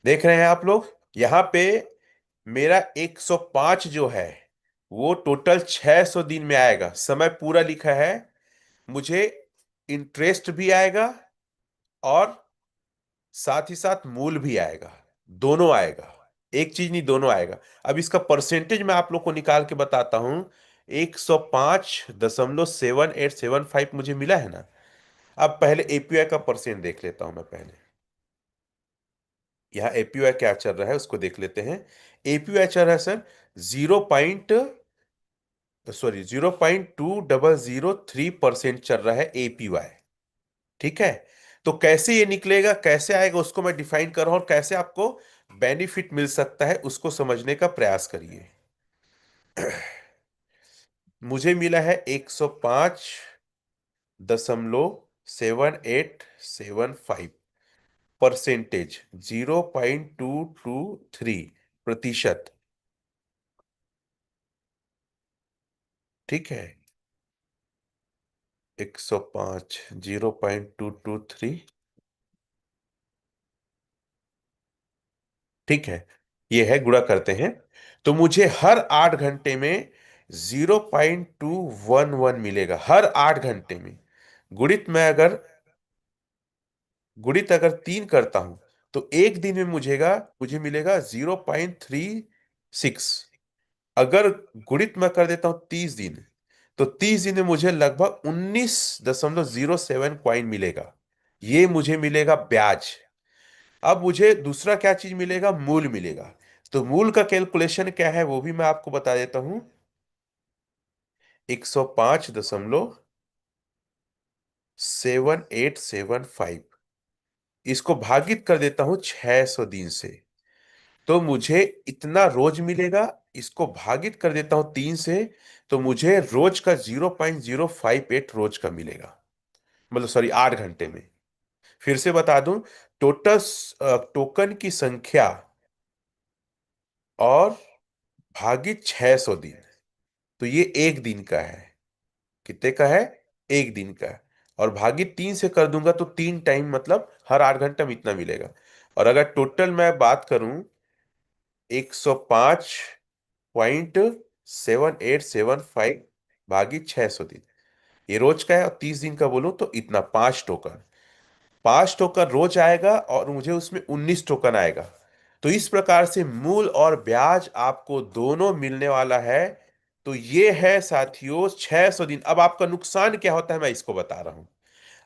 देख रहे हैं आप लोग यहां पे मेरा 105 जो है वो टोटल 600 दिन में आएगा। समय पूरा लिखा है। मुझे इंटरेस्ट भी आएगा और साथ ही साथ मूल भी आएगा। दोनों आएगा, एक चीज नहीं दोनों आएगा। अब इसका परसेंटेज मैं आप लोग को निकाल के बताता हूं। 105.7875 मुझे मिला है ना। अब पहले एपीआई का परसेंट देख लेता हूं मैं पहले। यहाँ एपीआई क्या चल रहा है उसको देख लेते हैं। एपीआई चल रहा है सर 0.2003% चल रहा है एपीवाई। ठीक है। तो कैसे ये निकलेगा, कैसे आएगा, उसको मैं डिफाइन कर रहा हूं, और कैसे आपको बेनिफिट मिल सकता है उसको समझने का प्रयास करिए। मुझे मिला है 105.7875 परसेंटेज, 0.223%। ठीक है, 105, 0.223। ठीक है, ये है, गुणा करते हैं तो मुझे हर 8 घंटे में 0.211 मिलेगा, हर 8 घंटे में। गुणित में अगर गुणित अगर 3 करता हूं तो एक दिन में मुझे मिलेगा 0.36। अगर गुणित में कर देता हूं 30 दिन, तो 30 दिन में मुझे लगभग 19.07 कॉइन मिलेगा। ये मुझे मिलेगा ब्याज। अब मुझे दूसरा क्या चीज मिलेगा, मूल मिलेगा। तो मूल का कैलकुलेशन क्या है वो भी मैं आपको बता देता हूं। 105.7875, इसको भागित कर देता हूं 600 दिन से, तो मुझे इतना रोज मिलेगा। इसको भागित कर देता हूं 3 से, तो मुझे रोज का 0.058 रोज का मिलेगा, मतलब सॉरी 8 घंटे में। फिर से बता दूं, टोटल टोकन की संख्या और भागित 600 दिन, तो ये एक दिन का है। कितने का है, एक दिन का है। और भागित 3 से कर दूंगा तो 3 टाइम, मतलब हर 8 घंटे में इतना मिलेगा। और अगर टोटल मैं बात करूं, 105.7875 भागित 600 दिन, ये रोज का है, और 30 दिन का बोलूं तो इतना 5 टोकन। 5 टोकन रोज आएगा और मुझे उसमें 19 टोकन आएगा। तो इस प्रकार से मूल और ब्याज आपको दोनों मिलने वाला है। तो ये है साथियों 600 दिन। अब आपका नुकसान क्या होता है मैं इसको बता रहा हूं।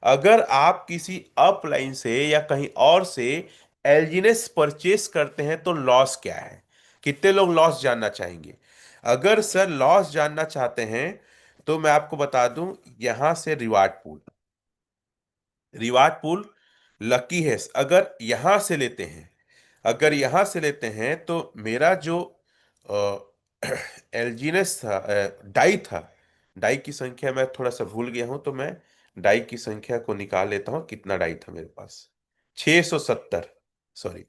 अगर आप किसी अपलाइन से या कहीं और से एलजीनेस परचेस करते हैं तो लॉस क्या है। कितने लोग लॉस जानना चाहेंगे। अगर सर लॉस जानना चाहते हैं तो मैं आपको बता दूं, यहां से रिवार्ड पूल लकी है। अगर यहां से लेते हैं तो मेरा जो एल्जीनेस था, डाई था, डाई की संख्या मैं थोड़ा सा भूल गया हूं, तो मैं डाई की संख्या को निकाल लेता हूं। कितना डाई था मेरे पास, 670। सॉरी,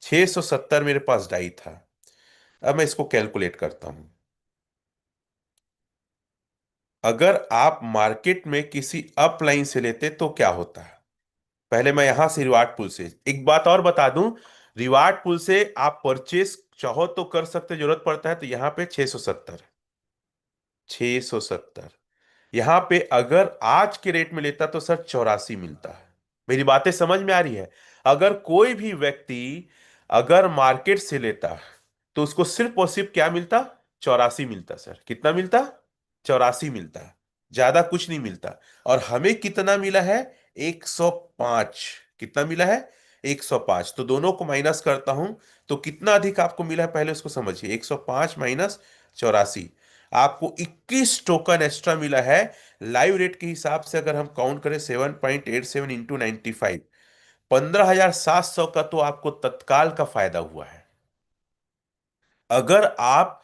670 मेरे पास डाई था। अब मैं इसको कैलकुलेट करता हूं। अगर आप मार्केट में किसी अपलाइन से लेते तो क्या होता है। पहले मैं यहां से रिवार्ड पुल से एक बात और बता दूं। रिवार्ड पुल से आप परचेस चाहो तो कर सकते, जरूरत पड़ता है तो यहां पे 670 यहां पे अगर आज के रेट में लेता तो सर 84 मिलता है। मेरी बातें समझ में आ रही है। अगर कोई भी व्यक्ति अगर मार्केट से लेता तो उसको सिर्फ और सिर्फ क्या मिलता, 84 मिलता। सर कितना मिलता, 84 मिलता। ज्यादा कुछ नहीं मिलता। और हमें कितना मिला है, 105। कितना मिला है, 105। तो दोनों को माइनस करता हूं तो कितना अधिक आपको मिला है पहले उसको समझिए। 105 माइनस 84, आपको 21 टोकन एक्स्ट्रा मिला है। लाइव रेट के हिसाब से अगर हम काउंट करें 7.87 इंटू 95, 15,700 का तो आपको तत्काल का फायदा हुआ है। अगर आप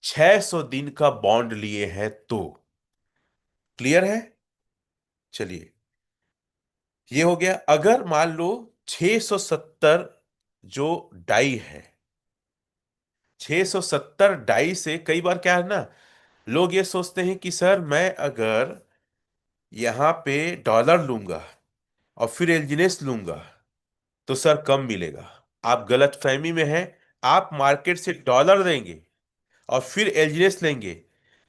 600 दिन का बॉन्ड लिए हैं तो। क्लियर है। चलिए, ये हो गया। अगर मान लो 670 जो डाई है, 670 डाई से कई बार क्या है ना, लोग ये सोचते हैं कि सर मैं अगर यहां पे डॉलर लूंगा और फिर एलजीनेस लूंगा तो सर कम मिलेगा। आप गलत फहमी में हैं। आप मार्केट से डॉलर देंगे और फिर एलजीनेस लेंगे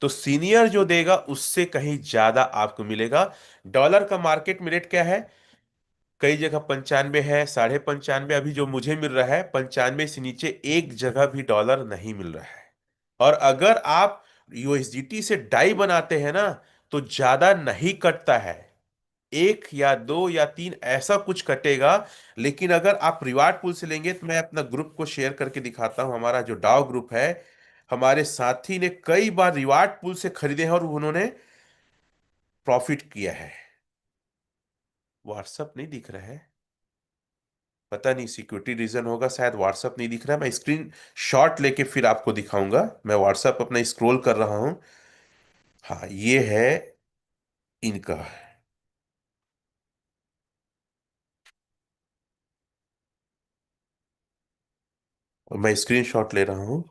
तो सीनियर जो देगा उससे कहीं ज्यादा आपको मिलेगा। डॉलर का मार्केट में रेट क्या है, कई जगह 95 है, 95.5। अभी जो मुझे मिल रहा है 95 से नीचे एक जगह भी डॉलर नहीं मिल रहा है। और अगर आप यूएसडीटी से डाई बनाते हैं ना तो ज्यादा नहीं कटता है, 1 या 2 या 3 ऐसा कुछ कटेगा। लेकिन अगर आप रिवार्ड पूल से लेंगे तो मैं अपना ग्रुप को शेयर करके दिखाता हूं। हमारा जो डाव ग्रुप है, हमारे साथी ने कई बार रिवार्ड पूल से खरीदे हैं और उन्होंने प्रॉफिट किया है। व्हाट्सअप नहीं दिख रहा है। पता नहीं, सिक्योरिटी रीजन होगा शायद, व्हाट्सअप नहीं दिख रहा है। मैं स्क्रीन शॉट लेके फिर आपको दिखाऊंगा। मैं व्हाट्सअप अपना स्क्रॉल कर रहा हूँ। हाँ, ये है इनका। और मैं स्क्रीन शॉट ले रहा हूँ।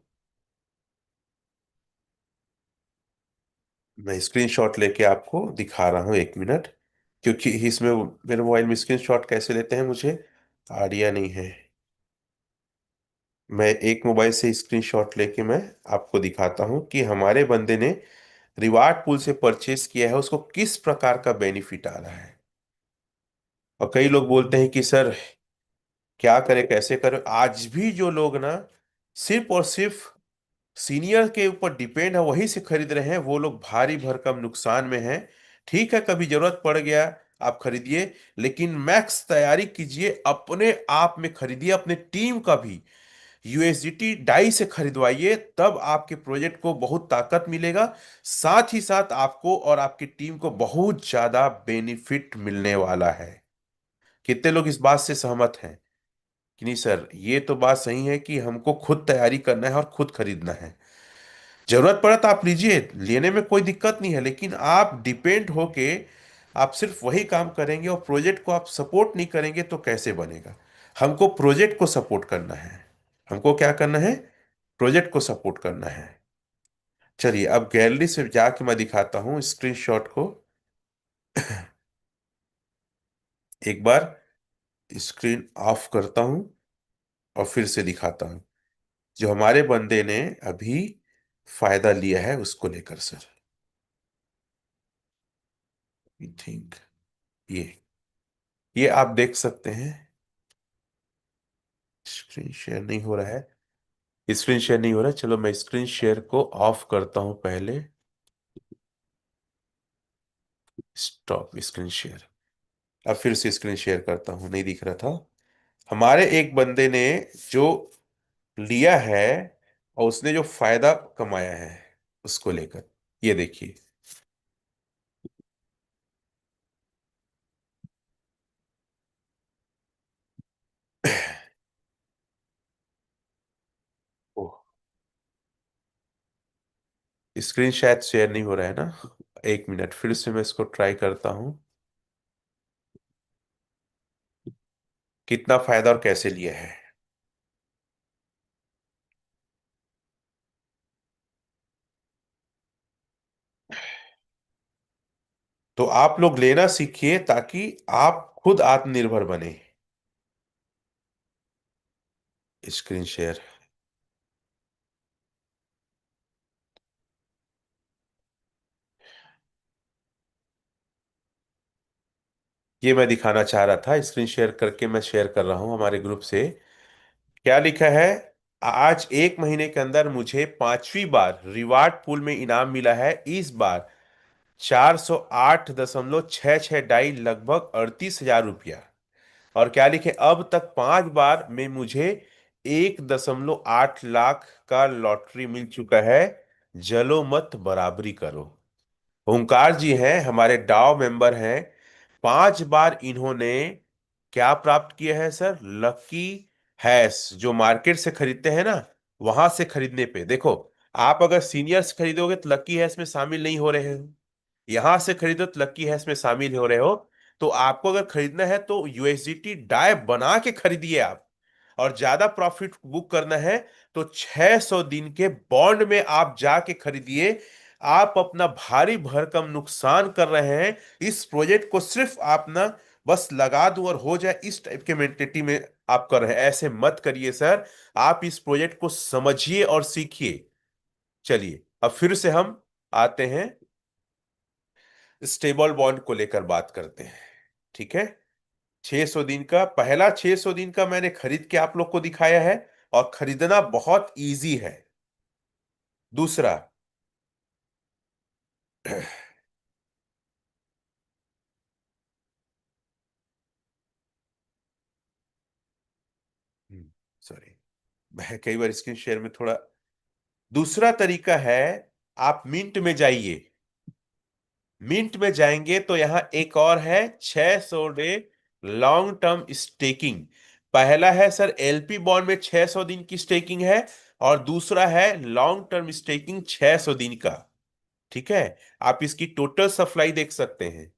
मैं स्क्रीन शॉट लेके आपको दिखा रहा हूँ, 1 मिनट। क्योंकि इसमें मेरे मोबाइल में स्क्रीन शॉट कैसे लेते हैं मुझे आइडिया नहीं है। मैं एक मोबाइल से स्क्रीन शॉट लेके मैं आपको दिखाता हूँ कि हमारे बंदे ने रिवार्ड पूल से परचेज किया है, उसको किस प्रकार का बेनिफिट आ रहा है। और कई लोग बोलते हैं कि सर क्या करें कैसे करें। आज भी जो लोग ना सिर्फ और सिर्फ सीनियर के ऊपर डिपेंड है, वहीं से खरीद रहे हैं, वो लोग भारी भरकम नुकसान में हैं। ठीक है, कभी जरूरत पड़ गया आप खरीदिए, लेकिन मैक्स तैयारी कीजिए, अपने आप में खरीदिए, अपने टीम का भी यूएसडीटी डाई से खरीदवाइए, तब आपके प्रोजेक्ट को बहुत ताकत मिलेगा। साथ ही साथ आपको और आपकी टीम को बहुत ज्यादा बेनिफिट मिलने वाला है। कितने लोग इस बात से सहमत हैं कि नहीं सर, ये तो बात सही है कि हमको खुद तैयारी करना है और खुद खरीदना है। जरूरत पड़ा तो आप लीजिए, लेने में कोई दिक्कत नहीं है, लेकिन आप डिपेंड होके आप सिर्फ वही काम करेंगे और प्रोजेक्ट को आप सपोर्ट नहीं करेंगे तो कैसे बनेगा। हमको प्रोजेक्ट को सपोर्ट करना है। हमको क्या करना है? प्रोजेक्ट को सपोर्ट करना है। चलिए, अब गैलरी से जाके मैं दिखाता हूँ स्क्रीनशॉट को। एक बार स्क्रीन ऑफ करता हूँ और फिर से दिखाता हूँ जो हमारे बंदे ने अभी फायदा लिया है उसको लेकर सर। आई थिंक ये आप देख सकते हैं। स्क्रीन शेयर नहीं हो रहा है। स्क्रीन शेयर नहीं हो रहा है। चलो मैं स्क्रीन शेयर को ऑफ करता हूं पहले। Stop screen share. अब फिर से स्क्रीन शेयर करता हूं, नहीं दिख रहा था। हमारे एक बंदे ने जो लिया है और उसने जो फायदा कमाया है उसको लेकर, ये देखिए। ओह, स्क्रीन शायद शेयर नहीं हो रहा है ना। 1 मिनट, फिर से मैं इसको ट्राई करता हूँ। कितना फायदा और कैसे लिया है। तो आप लोग लेना सीखिए ताकि आप खुद आत्मनिर्भर बने। Screen share. ये मैं दिखाना चाह रहा था, स्क्रीन शेयर करके मैं शेयर कर रहा हूं हमारे ग्रुप से। क्या लिखा है? आज 1 महीने के अंदर मुझे 5वीं बार रिवार्ड पूल में इनाम मिला है। इस बार 408.66 डाई, लगभग 38,000 रुपया। और क्या लिखे, अब तक 5 बार में मुझे 1.8 लाख का लॉटरी मिल चुका है। जलो मत, बराबरी करो। ओंकार जी हैं, हमारे डाव मेंबर हैं। 5 बार इन्होंने क्या प्राप्त किया है सर? लकी हैश, जो मार्केट से खरीदते हैं ना, वहां से खरीदने पे देखो। आप अगर सीनियर से खरीदोगे तो लकी हैश में शामिल नहीं हो रहे हो। यहां से खरीदो तो लकी हैश में शामिल हो रहे हो। तो आपको अगर खरीदना है तो यूएसडीटी डाई बना के खरीदिए आप। और ज्यादा प्रॉफिट बुक करना है तो 600 दिन के बॉन्ड में आप जाके खरीदिए। आप अपना भारी भरकम नुकसान कर रहे हैं। इस प्रोजेक्ट को सिर्फ आप ना बस लगा दो और हो जाए, इस टाइप के मेंटेलिटी में आप कर रहे हैं। ऐसे मत करिए सर। आप इस प्रोजेक्ट को समझिए और सीखिए। चलिए, अब फिर से हम आते हैं, स्टेबल बॉन्ड को लेकर बात करते हैं। ठीक है। 600 दिन का, पहला 600 दिन का मैंने खरीद के आप लोग को दिखाया है, और खरीदना बहुत इजी है। दूसरा, सॉरी, मैं कई बार स्क्रीन शेयर में थोड़ा। दूसरा तरीका है, आप मिंट में जाइए। मिंट में जाएंगे तो यहां एक और है 600 डे लॉन्ग टर्म स्टेकिंग। पहला है सर एलपी बॉन्ड में 600 दिन की स्टेकिंग है, और दूसरा है लॉन्ग टर्म स्टेकिंग 600 दिन का। ठीक है। आप इसकी टोटल सप्लाई देख सकते हैं।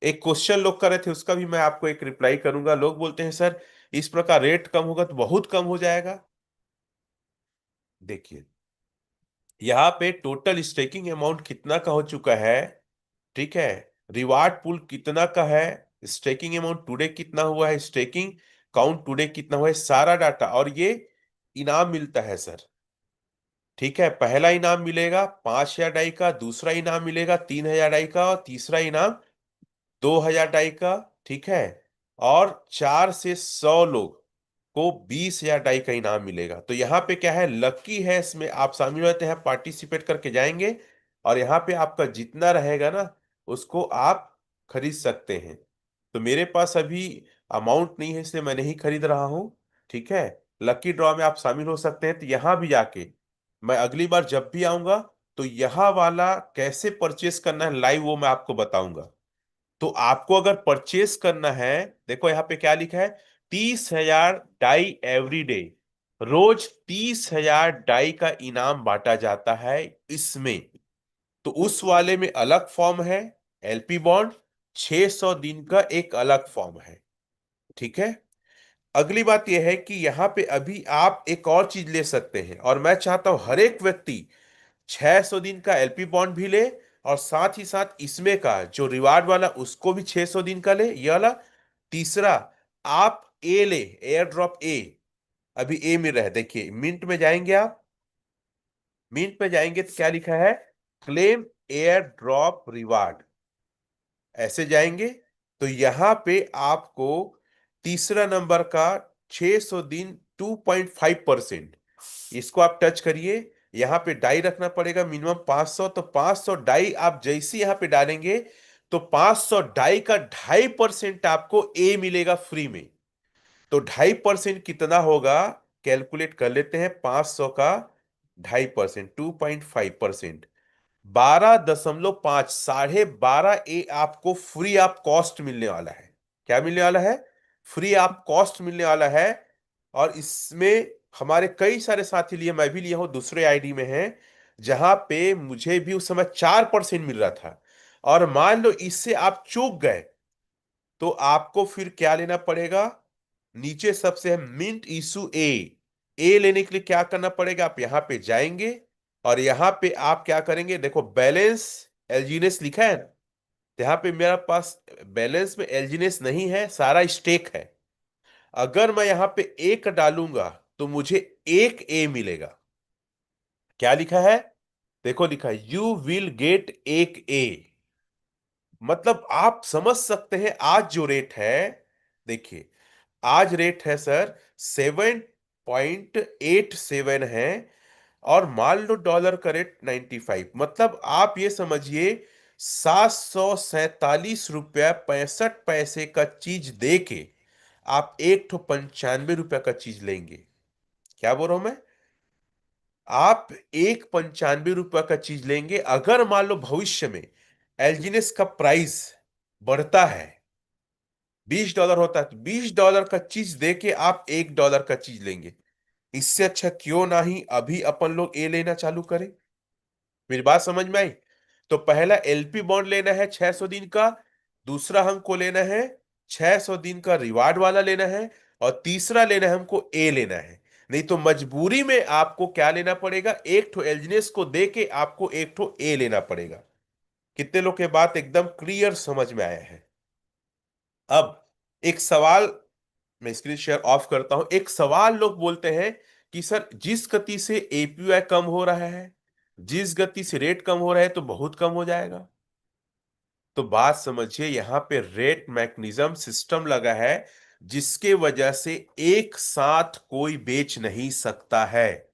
एक क्वेश्चन लोग कर रहे थे, उसका भी मैं आपको एक रिप्लाई करूंगा। लोग बोलते हैं सर इस प्रकार रेट कम होगा तो बहुत कम हो जाएगा। देखिए यहाँ पे टोटल स्टेकिंग अमाउंट कितना का हो चुका है। ठीक है। रिवार्ड पूल कितना का है, स्टेकिंग अमाउंट टुडे कितना हुआ है, स्टेकिंग काउंट टुडे कितना हुआ है, सारा डाटा। और ये इनाम मिलता है सर। ठीक है। पहला इनाम मिलेगा 5,000 डाई का, दूसरा इनाम मिलेगा 3,000 डाई का, और तीसरा इनाम 2,000 डाई का। ठीक है। और 4 से 100 लोग को 20,000 डाई का इनाम मिलेगा। तो यहाँ पे क्या है, लकी है, इसमें आप शामिल रहते हैं, पार्टिसिपेट करके जाएंगे, और यहाँ पे आपका जितना रहेगा ना उसको आप खरीद सकते हैं। तो मेरे पास अभी अमाउंट नहीं है, इसलिए मैं नहीं खरीद रहा हूँ। ठीक है। लकी ड्रॉ में आप शामिल हो सकते हैं। तो यहाँ भी जाके मैं अगली बार जब भी आऊंगा तो यहाँ वाला कैसे परचेस करना है लाइव, वो मैं आपको बताऊंगा। तो आपको अगर परचेस करना है, देखो यहाँ पे क्या लिखा है, 30,000 डाई एवरी डे। रोज 30,000 डाई का इनाम बांटा जाता है इसमें। तो उस वाले में अलग फॉर्म है, एलपी बॉन्ड 600 दिन का एक अलग फॉर्म है। ठीक है। अगली बात यह है कि यहाँ पे अभी आप एक और चीज ले सकते हैं, और मैं चाहता हूं हर एक व्यक्ति 600 दिन का एलपी बॉन्ड भी ले, और साथ ही साथ इसमें का जो रिवार्ड वाला उसको भी 600 दिन का ले, ये वाला। तीसरा, आप ए ले, एयर ड्रॉप ए। अभी ए मिल रहा है, देखिए मिंट में जाएंगे आप। मिंट में जाएंगे तो क्या लिखा है, क्लेम एयर ड्रॉप रिवार्ड। ऐसे जाएंगे तो यहां पे आपको तीसरा नंबर का 600 दिन 2.5%, इसको आप टच करिए। यहां पे डाई रखना पड़ेगा मिनिमम 500। तो 500 डाई आप जैसे यहां पे डालेंगे तो 500 डाई का 2.5% आपको ए मिलेगा फ्री में। तो 2.5% कितना होगा, कैलकुलेट कर लेते हैं। 500 का 2.5%, 2.5%, 12.5, 12.5 ए आपको फ्री आप कॉस्ट मिलने वाला है। क्या मिलने वाला है, फ्री आप कॉस्ट मिलने वाला है। और इसमें हमारे कई सारे साथी लिए, मैं भी लिया हूं, दूसरे आईडी में है, जहां पे मुझे भी उस समय 4% मिल रहा था। और मान लो इससे आप चूक गए तो आपको फिर क्या लेना पड़ेगा, नीचे सबसे है मिंट इशू ए। ए लेने के लिए क्या करना पड़ेगा, आप यहां पे जाएंगे, और यहां पे आप क्या करेंगे, देखो बैलेंस एलजीनेस लिखा है। तो यहां पे मेरा पास बैलेंस में एलजीनेस नहीं है, सारा स्टेक है। अगर मैं यहां पे एक डालूंगा तो मुझे एक ए मिलेगा। क्या लिखा है, देखो लिखा है यू विल गेट एक ए। मतलब आप समझ सकते हैं आज जो रेट है। देखिए आज रेट है सर 7.87 है, और मान लो डॉलर का रेट 95। मतलब आप ये समझिए 747 रुपया 65 पैसे का चीज दे के आप एक ठो 95 रुपया का चीज लेंगे। क्या बोल रहा हूं मैं, आप एक 95 रुपया का चीज लेंगे। अगर मान लो भविष्य में एल्जिनेस का प्राइस बढ़ता है, $20 होता है, तो $20 का चीज दे के आप $1 का चीज लेंगे। इससे अच्छा क्यों ना ही अभी अपन लोग ए लेना चालू करें। मेरी बात समझ में आई। तो पहला एलपी बॉन्ड लेना है 600 दिन का, दूसरा हमको लेना है 600 दिन का रिवार्ड वाला लेना है, और तीसरा लेना है हमको ए लेना है। नहीं तो मजबूरी में आपको क्या लेना पड़ेगा, एक ठो एलजीनेस को दे के आपको एक ठो ए लेना पड़ेगा। कितने लोग के बात एकदम क्लियर समझ में आया है। अब एक सवाल, मैं स्क्रीन शेयर ऑफ करता हूं। एक सवाल लोग बोलते हैं कि सर जिस गति से एपीआई कम हो रहा है, जिस गति से रेट कम हो रहा है तो बहुत कम हो जाएगा। तो बात समझिए, यहां पे रेट मैकेनिज्म सिस्टम लगा है जिसके वजह से एक साथ कोई बेच नहीं सकता है।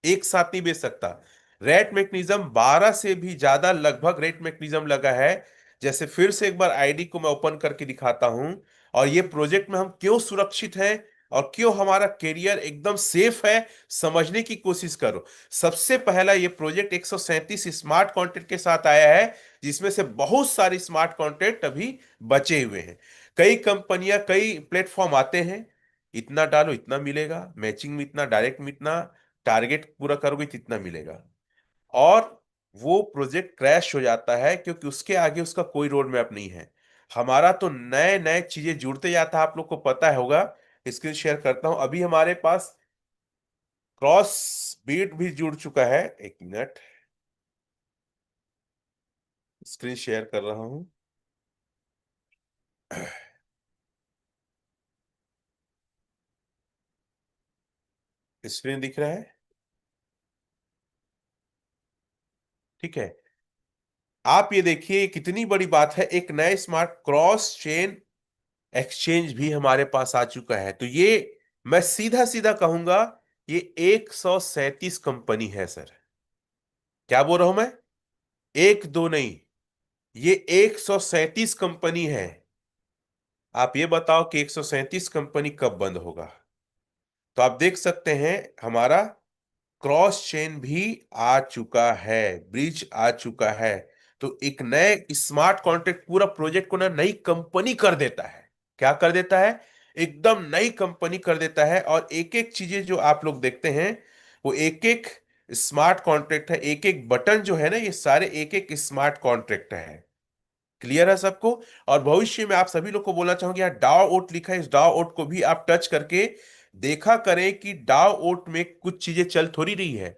एक साथ नहीं बेच सकता। रेट मैकेनिज्म 12 से भी ज्यादा लगभग रेट मैकेनिज्म लगा है। जैसे फिर से एक बार आईडी को मैं ओपन करके दिखाता हूं, और ये प्रोजेक्ट में हम क्यों सुरक्षित हैं, और क्यों हमारा करियर एकदम सेफ है, समझने की कोशिश करो। सबसे पहला ये प्रोजेक्ट 137 स्मार्ट कॉन्ट्रैक्ट के साथ आया है, जिसमें से बहुत सारे स्मार्ट कॉन्ट्रैक्ट अभी बचे हुए हैं। कई कंपनियां, कई प्लेटफॉर्म आते हैं, इतना डालो इतना मिलेगा, मैचिंग में इतना, डायरेक्ट में इतना, टारगेट पूरा करोगे तो इतना मिलेगा। और वो प्रोजेक्ट क्रैश हो जाता है क्योंकि उसके आगे उसका कोई रोड मैप नहीं है। हमारा तो नए नए चीजें जुड़ते जाता है, आप लोग को पता होगा। स्क्रीन शेयर करता हूं, अभी हमारे पास क्रॉस बीट भी जुड़ चुका है। एक मिनट, स्क्रीन शेयर कर रहा हूं। स्क्रीन दिख रहा है? ठीक है। आप ये देखिए कितनी बड़ी बात है, एक नए स्मार्ट क्रॉस चेन एक्सचेंज भी हमारे पास आ चुका है। तो ये मैं सीधा सीधा कहूंगा, ये 137 कंपनी है सर। क्या बोल रहा हूं मैं? एक दो नहीं, ये 137 कंपनी है। आप ये बताओ कि 137 कंपनी कब बंद होगा? तो आप देख सकते हैं हमारा क्रॉस चेन भी आ चुका है, ब्रिज आ चुका है। तो एक नए स्मार्ट कॉन्ट्रैक्ट पूरा प्रोजेक्ट को ना नई कंपनी कर देता है। क्या कर देता है? एकदम नई कंपनी कर देता है। और एक एक चीजें जो आप लोग देखते हैं, वो एक एक स्मार्ट कॉन्ट्रैक्ट है। एक एक बटन जो है ना, ये सारे एक एक स्मार्ट कॉन्ट्रैक्ट है। क्लियर है सबको? और भविष्य में आप सभी लोग को बोलना चाहूंगी, यहाँ डाव ओट लिखा है, इस डाव ओट को भी आप टच करके देखा करें कि डाव ओट में कुछ चीजें चल थोड़ी रही है।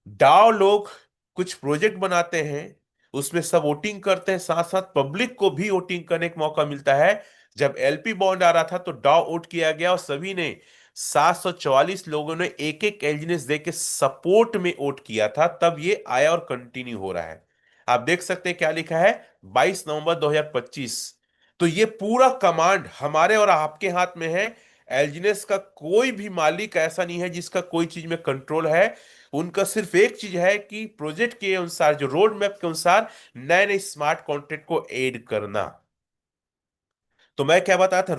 डाव लोग कुछ प्रोजेक्ट बनाते हैं, उसमें सब वोटिंग करते हैं, साथ साथ पब्लिक को भी वोटिंग करने का मौका मिलता है। जब एलपी बॉन्ड आ रहा था तो डाव वोट किया गया और सभी ने 744 लोगों ने एक एक एलिजिनेस दे के सपोर्ट में वोट किया था, तब ये आया और कंटिन्यू हो रहा है। आप देख सकते हैं क्या लिखा है, 22 नवंबर 2025। तो ये पूरा कमांड हमारे और आपके हाथ में है। एलजीनेस का कोई भी मालिक ऐसा नहीं है जिसका कोई चीज में कंट्रोल है। उनका सिर्फ एक चीज है कि प्रोजेक्ट के अनुसार, जो रोड मैप के अनुसार, नए नए स्मार्ट कॉन्ट्रैक्ट को ऐड करना। तो मैं क्या बता था,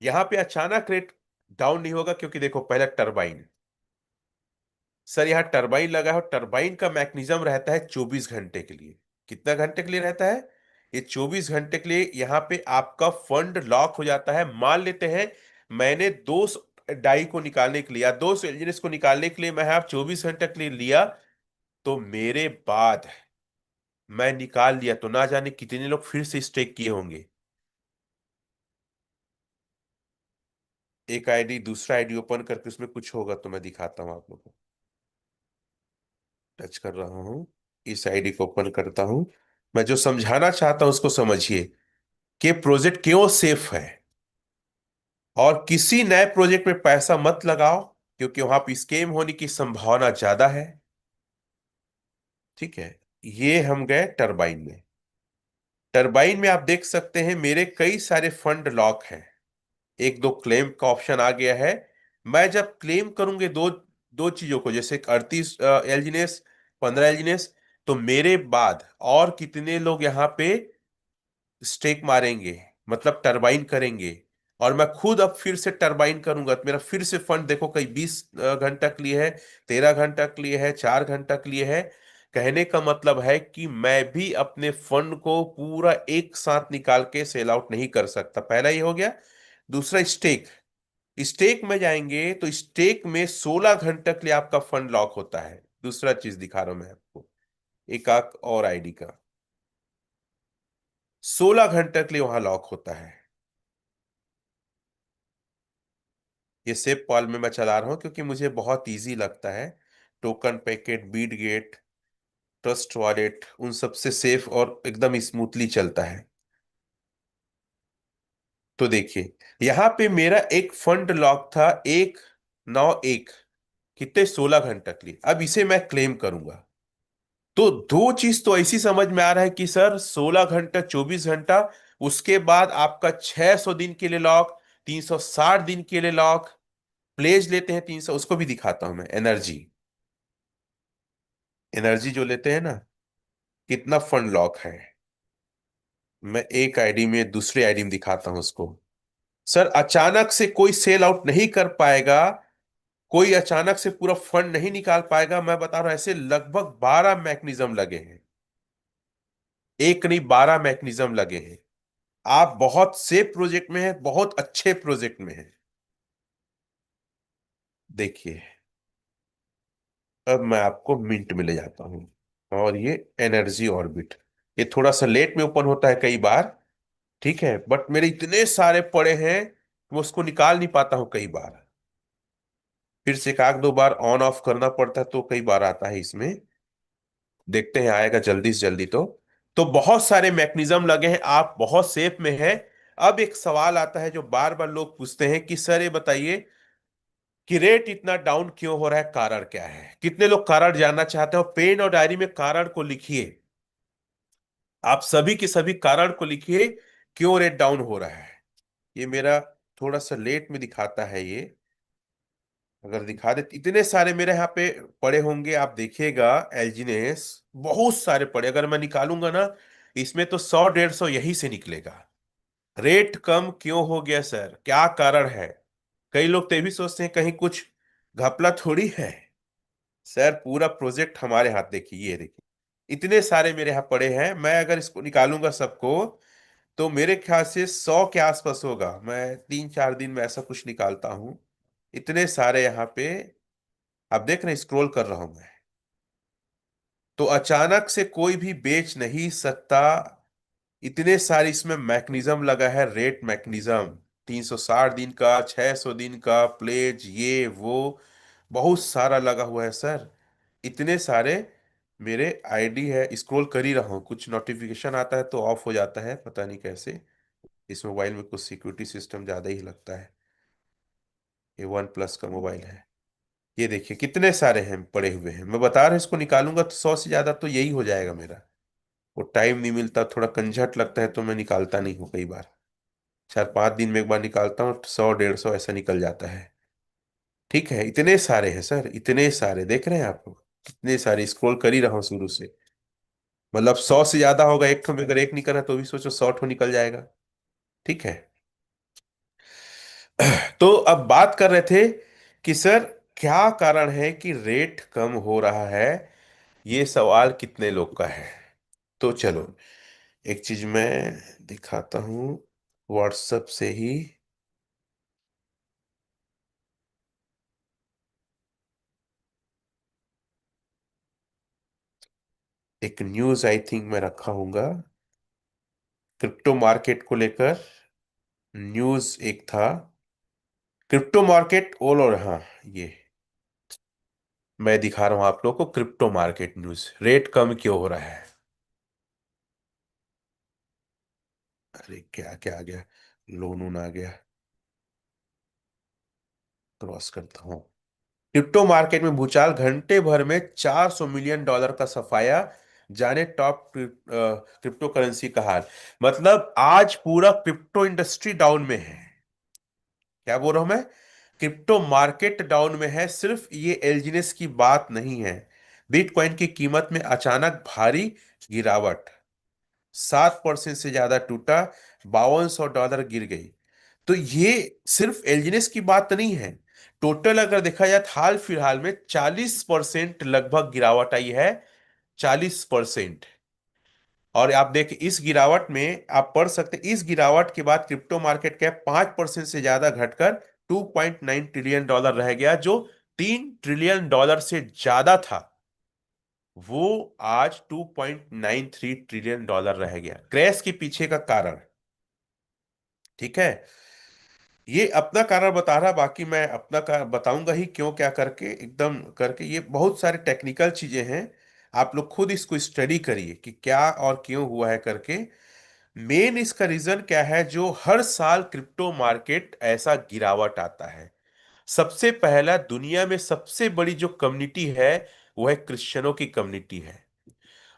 यहां पे अचानक रेट डाउन नहीं होगा, क्योंकि देखो पहले टरबाइन, सर यहाँ टरबाइन लगा है और टरबाइन का मैकेनिज्म रहता है 24 घंटे के लिए। कितना घंटे के लिए रहता है? ये 24 घंटे के लिए यहाँ पे आपका फंड लॉक हो जाता है। मान लेते हैं मैंने दो डाई को निकालने के लिए या दो इंजीनियर्स को निकालने के लिए मैं आप 24 घंटे के लिए लिया, तो मेरे बाद मैं निकाल लिया तो ना जाने कितने लोग फिर से स्टेक किए होंगे। एक आईडी दूसरा आईडी ओपन करके उसमें कुछ होगा तो मैं दिखाता हूं आप लोगों को। टच कर रहा हूं, इस आईडी को ओपन करता हूं। मैं जो समझाना चाहता हूं उसको समझिए कि प्रोजेक्ट क्यों सेफ है। और किसी नए प्रोजेक्ट में पैसा मत लगाओ, क्योंकि वहां पर स्कैम होने की संभावना ज्यादा है। ठीक है। ये हम गए टरबाइन में। टरबाइन में आप देख सकते हैं मेरे कई सारे फंड लॉक हैं। एक दो क्लेम का ऑप्शन आ गया है। मैं जब क्लेम करूंगे दो दो चीजों को, जैसे 38 एलजीनेस, 15 एलजीनेस, तो मेरे बाद और कितने लोग यहाँ पे स्टेक मारेंगे, मतलब टरबाइन करेंगे। और मैं खुद अब फिर से टरबाइन करूंगा तो मेरा फिर से फंड देखो, कहीं 20 घंटा के लिए है, 13 घंटा के लिए है, 4 घंटा के लिए है। कहने का मतलब है कि मैं भी अपने फंड को पूरा एक साथ निकाल के सेल आउट नहीं कर सकता। पहला ये हो गया। दूसरा, स्टेक। स्टेक में जाएंगे तो स्टेक में 16 घंटे के लिए आपका फंड लॉक होता है। दूसरा चीज दिखा रहा हूं मैं आपको, एक आक और आईडी का 16 घंटे के लिए वहां लॉक होता है। ये सेफ पॉल में मैं चला रहा हूं क्योंकि मुझे बहुत इजी लगता है। Token packet, Bitget, trust wallet, उन सबसे सेफ और एकदम स्मूथली चलता है। तो देखिए, यहां पे मेरा एक फंड लॉक था 191, कितने, 16 घंटे के लिए। अब इसे मैं क्लेम करूंगा तो दो चीज तो ऐसी समझ में आ रहा है कि सर 16 घंटा, 24 घंटा, उसके बाद आपका 600 दिन के लिए लॉक, 360 दिन के लिए लॉक। प्लेज लेते हैं 300, उसको भी दिखाता हूं मैं। एनर्जी, एनर्जी जो लेते हैं ना, कितना फंड लॉक है। मैं एक आईडी में दूसरे आईडी में दिखाता हूं उसको। सर अचानक से कोई सेल आउट नहीं कर पाएगा, कोई अचानक से पूरा फंड नहीं निकाल पाएगा। मैं बता रहा हूं ऐसे लगभग 12 मैकेनिज्म लगे हैं। एक नहीं, 12 मैकेनिज्म लगे हैं। आप बहुत सेफ प्रोजेक्ट में हैं, बहुत अच्छे प्रोजेक्ट में हैं। देखिए, अब मैं आपको मिंट में ले जाता हूं। और ये एनर्जी ऑर्बिट, ये थोड़ा सा लेट में ओपन होता है कई बार, ठीक है, बट मेरे इतने सारे पड़े हैं, मैं उसको निकाल नहीं पाता हूं कई बार। फिर से एक आध दो बार ऑन ऑफ करना पड़ता है, तो कई बार आता है इसमें। देखते हैं आएगा जल्दी से जल्दी। तो बहुत सारे मैकेनिज्म लगे हैं, आप बहुत सेफ में हैं। अब एक सवाल आता है जो बार बार लोग पूछते हैं कि सर ये बताइए कि रेट इतना डाउन क्यों हो रहा है, कारण क्या है। कितने लोग कारण जानना चाहते हो, पेन और डायरी में कारण को लिखिए। आप सभी के सभी कारण को लिखिए, क्यों रेट डाउन हो रहा है। ये मेरा थोड़ा सा लेट में दिखाता है ये। अगर दिखा दे, इतने सारे मेरे यहाँ पे पड़े होंगे, आप देखिएगा। एल्जीनेस बहुत सारे पड़े, अगर मैं निकालूंगा ना, इसमें तो 100 150 यही से निकलेगा। रेट कम क्यों हो गया सर, क्या कारण है। कई लोग तो ये भी सोचते हैं कहीं कुछ घपला थोड़ी है। सर पूरा प्रोजेक्ट हमारे हाथ, देखिए ये देखिए, इतने सारे मेरे यहाँ पड़े हैं। मैं अगर इसको निकालूंगा सबको, तो मेरे ख्याल से 100 के आसपास होगा। मैं 3 4 दिन में ऐसा कुछ निकालता हूँ। इतने सारे यहाँ पे आप देख रहे हैं, स्क्रॉल कर रहा हूं मैं। तो अचानक से कोई भी बेच नहीं सकता। इतने सारे इसमें मैकेनिज्म लगा है, रेट मैकेनिज्म। 360 दिन का, 600 दिन का प्लेज, ये वो बहुत सारा लगा हुआ है सर। इतने सारे मेरे आईडी है, स्क्रॉल कर ही रहा हूँ। कुछ नोटिफिकेशन आता है तो ऑफ हो जाता है, पता नहीं कैसे। इस मोबाइल में कुछ सिक्योरिटी सिस्टम ज्यादा ही लगता है। ये वन प्लस का मोबाइल है। ये देखिए कितने सारे हैं पड़े हुए हैं। मैं बता रहा हूं, इसको निकालूंगा तो 100 से ज्यादा तो यही हो जाएगा मेरा। वो टाइम नहीं मिलता, थोड़ा कंझट लगता है, तो मैं निकालता नहीं हूँ कई बार। 4 5 दिन में एक बार निकालता हूँ, 100 150 ऐसा निकल जाता है। ठीक है, इतने सारे हैं सर, इतने सारे देख रहे हैं आप लोग। इतने सारे स्क्रॉल कर ही रहा हूँ शुरू से। मतलब 100 से ज्यादा होगा एक ठो में, अगर एक निकल रहा है तो भी सोचो 100 ठो निकल जाएगा। ठीक है। तो अब बात कर रहे थे कि सर क्या कारण है कि रेट कम हो रहा है। ये सवाल कितने लोग का है। तो चलो, एक चीज मैं दिखाता हूँ व्हाट्सएप से ही। एक न्यूज आई थिंक मैं रखा हूँगा, क्रिप्टो मार्केट को लेकर। न्यूज एक था, क्रिप्टो मार्केट ऑल, और हाँ, ये मैं दिखा रहा हूँ आप लोगों को। क्रिप्टो मार्केट न्यूज, रेट कम क्यों हो रहा है। अरे क्या क्या आ गया, लोन वोन आ गया। क्रॉस करता हूँ। क्रिप्टो मार्केट में भूचाल, घंटे भर में $400 मिलियन का सफाया। जाने टॉप क्रिप्टो करेंसी का हाल। मतलब आज पूरा क्रिप्टो इंडस्ट्री डाउन में है। क्या बोल रहा हूं मैं, क्रिप्टो मार्केट डाउन में है। सिर्फ ये एलजीनेस की बात नहीं है। बिटकॉइन की कीमत में अचानक भारी गिरावट, 7% से ज्यादा टूटा, $5200 गिर गई। तो ये सिर्फ एलजीनेस की बात नहीं है। टोटल अगर देखा जाए तो हाल फिलहाल में 40% लगभग गिरावट आई है। 40%। और आप देखिए इस गिरावट में आप पढ़ सकते हैं, इस गिरावट के बाद क्रिप्टो मार्केट कैप 5% से ज्यादा घटकर $2.9 ट्रिलियन रह गया। जो $3 ट्रिलियन से ज्यादा था, वो आज $2.93 ट्रिलियन रह गया। क्रैश के पीछे का कारण, ठीक है, ये अपना कारण बता रहा, बाकी मैं अपना बताऊंगा ही क्यों क्या करके, एकदम करके। ये बहुत सारे टेक्निकल चीजें हैं, आप लोग खुद इसको स्टडी करिए कि क्या और क्यों हुआ है करके। मेन इसका रीजन क्या है जो हर साल क्रिप्टो मार्केट ऐसा गिरावट आता है। सबसे पहला, दुनिया में सबसे बड़ी जो कम्युनिटी है वो है क्रिश्चियनों की कम्युनिटी है।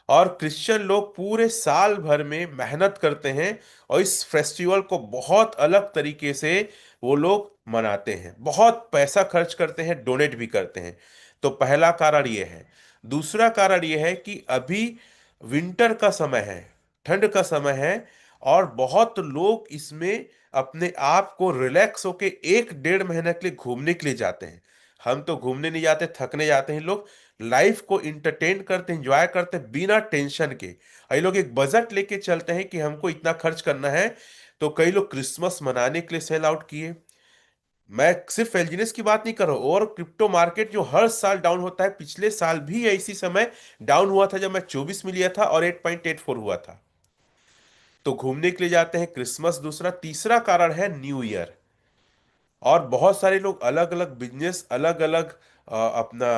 और क्रिश्चियन लोग पूरे साल भर में मेहनत करते हैं, और इस फेस्टिवल को बहुत अलग तरीके से वो लोग मनाते हैं, बहुत पैसा खर्च करते हैं, डोनेट भी करते हैं। तो पहला कारण ये है। दूसरा कारण ये है कि अभी विंटर का समय है, ठंड का समय है, और बहुत लोग इसमें अपने आप को रिलैक्स होके 1 डेढ़ महीने के लिए घूमने के लिए जाते हैं। हम तो घूमने नहीं जाते, थकने जाते हैं। लोग लाइफ को इंटरटेन करते, एंजॉय करते बिना टेंशन के। कई लोग एक बजट लेके चलते हैं कि हमको इतना खर्च करना है। तो कई लोग क्रिसमस मनाने के लिए सेल आउट किए। मैं सिर्फ एलजीनेस की बात नहीं कर रहा हूं, और क्रिप्टो मार्केट जो हर साल डाउन होता है, पिछले साल भी इसी समय डाउन हुआ था जब मैं 24 में लिया था और 8.84 हुआ था। तो घूमने के लिए जाते हैं, क्रिसमस दूसरा। तीसरा कारण है न्यू ईयर। और बहुत सारे लोग अलग अलग बिजनेस, अलग अलग अपना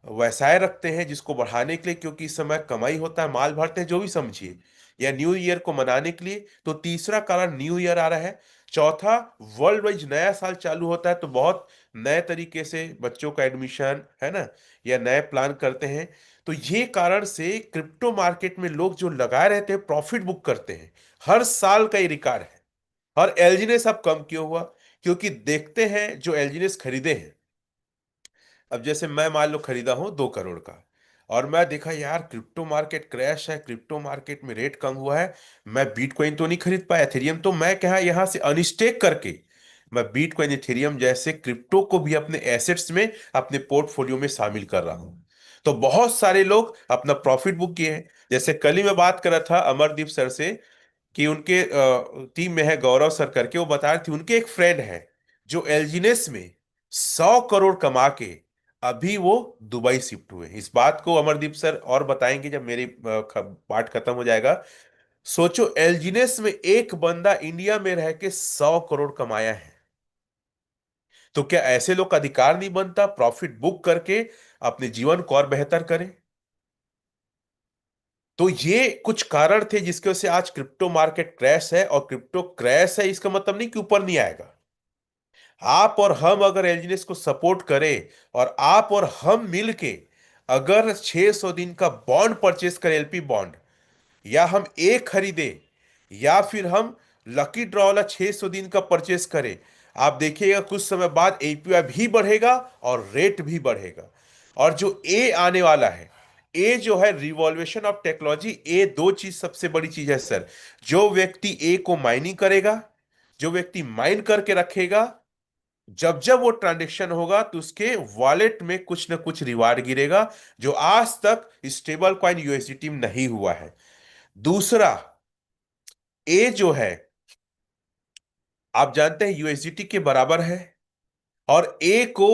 व्यवसाय रखते हैं जिसको बढ़ाने के लिए, क्योंकि इस समय कमाई होता है, माल भरते हैं, जो भी समझिए, या न्यू ईयर को मनाने के लिए। तो तीसरा कारण न्यू ईयर आ रहा है। चौथा, वर्ल्ड वाइज नया साल चालू होता है, तो बहुत नए तरीके से बच्चों का एडमिशन है ना, या नए प्लान करते हैं। तो ये कारण से क्रिप्टो मार्केट में लोग जो लगाए रहते हैं, प्रॉफिट बुक करते हैं। हर साल का ये रिकॉर्ड है। और एलजीनेस अब कम क्यों हुआ? क्योंकि देखते हैं जो एलजीनेस खरीदे हैं। अब जैसे मैं मान लो खरीदा हूं 2 करोड़ का, और मैं देखा यार क्रिप्टो मार्केट क्रैश है, क्रिप्टो मार्केट में रेट कम हुआ है, मैं बिटकॉइन तो नहीं खरीद पाया, एथेरियम, तो मैं क्या यहां से अनस्टेक करके मैं बिटकॉइन, एथेरियम जैसे क्रिप्टो को भी अपने एसेट्स में, अपने पोर्टफोलियो में शामिल कर रहा हूं। तो बहुत सारे लोग अपना प्रॉफिट बुक किए हैं। जैसे कल ही मैं बात कर रहा था अमरदीप सर से कि उनके टीम में है गौरव सर करके, वो बता रहे थे उनके एक फ्रेंड है जो एलजीनेस में 100 करोड़ कमा के अभी वो दुबई शिफ्ट हुए। इस बात को अमरदीप सर और बताएंगे जब मेरी पार्ट खत्म हो जाएगा। सोचो, एलजीनेस में एक बंदा इंडिया में रह के 100 करोड़ कमाया है। तो क्या ऐसे लोग का अधिकार नहीं बनता प्रॉफिट बुक करके अपने जीवन को और बेहतर करें? तो ये कुछ कारण थे जिसकी वजह से आज क्रिप्टो मार्केट क्रैश है। और क्रिप्टो क्रैश है इसका मतलब नहीं कि ऊपर नहीं आएगा। आप और हम अगर एलजीनेस को सपोर्ट करें, और आप और हम मिलके अगर 600 दिन का बॉन्ड परचेस करें, एलपी बॉन्ड, या हम एक खरीदे, या फिर हम लकी ड्रॉ वाला 600 दिन का परचेस करें, आप देखिएगा कुछ समय बाद एपीआई भी बढ़ेगा और रेट भी बढ़ेगा। और जो ए आने वाला है, ए जो है रिवॉल्यूशन ऑफ टेक्नोलॉजी, ए दो चीज सबसे बड़ी चीज है सर। जो व्यक्ति ए को माइनिंग करेगा, जो व्यक्ति माइन करके रखेगा, जब जब वो ट्रांजेक्शन होगा तो उसके वॉलेट में कुछ ना कुछ रिवार्ड गिरेगा, जो आज तक स्टेबल कॉइन यूएसडीटी में नहीं हुआ है। दूसरा, ए जो है आप जानते हैं यूएसडीटी के बराबर है। और ए को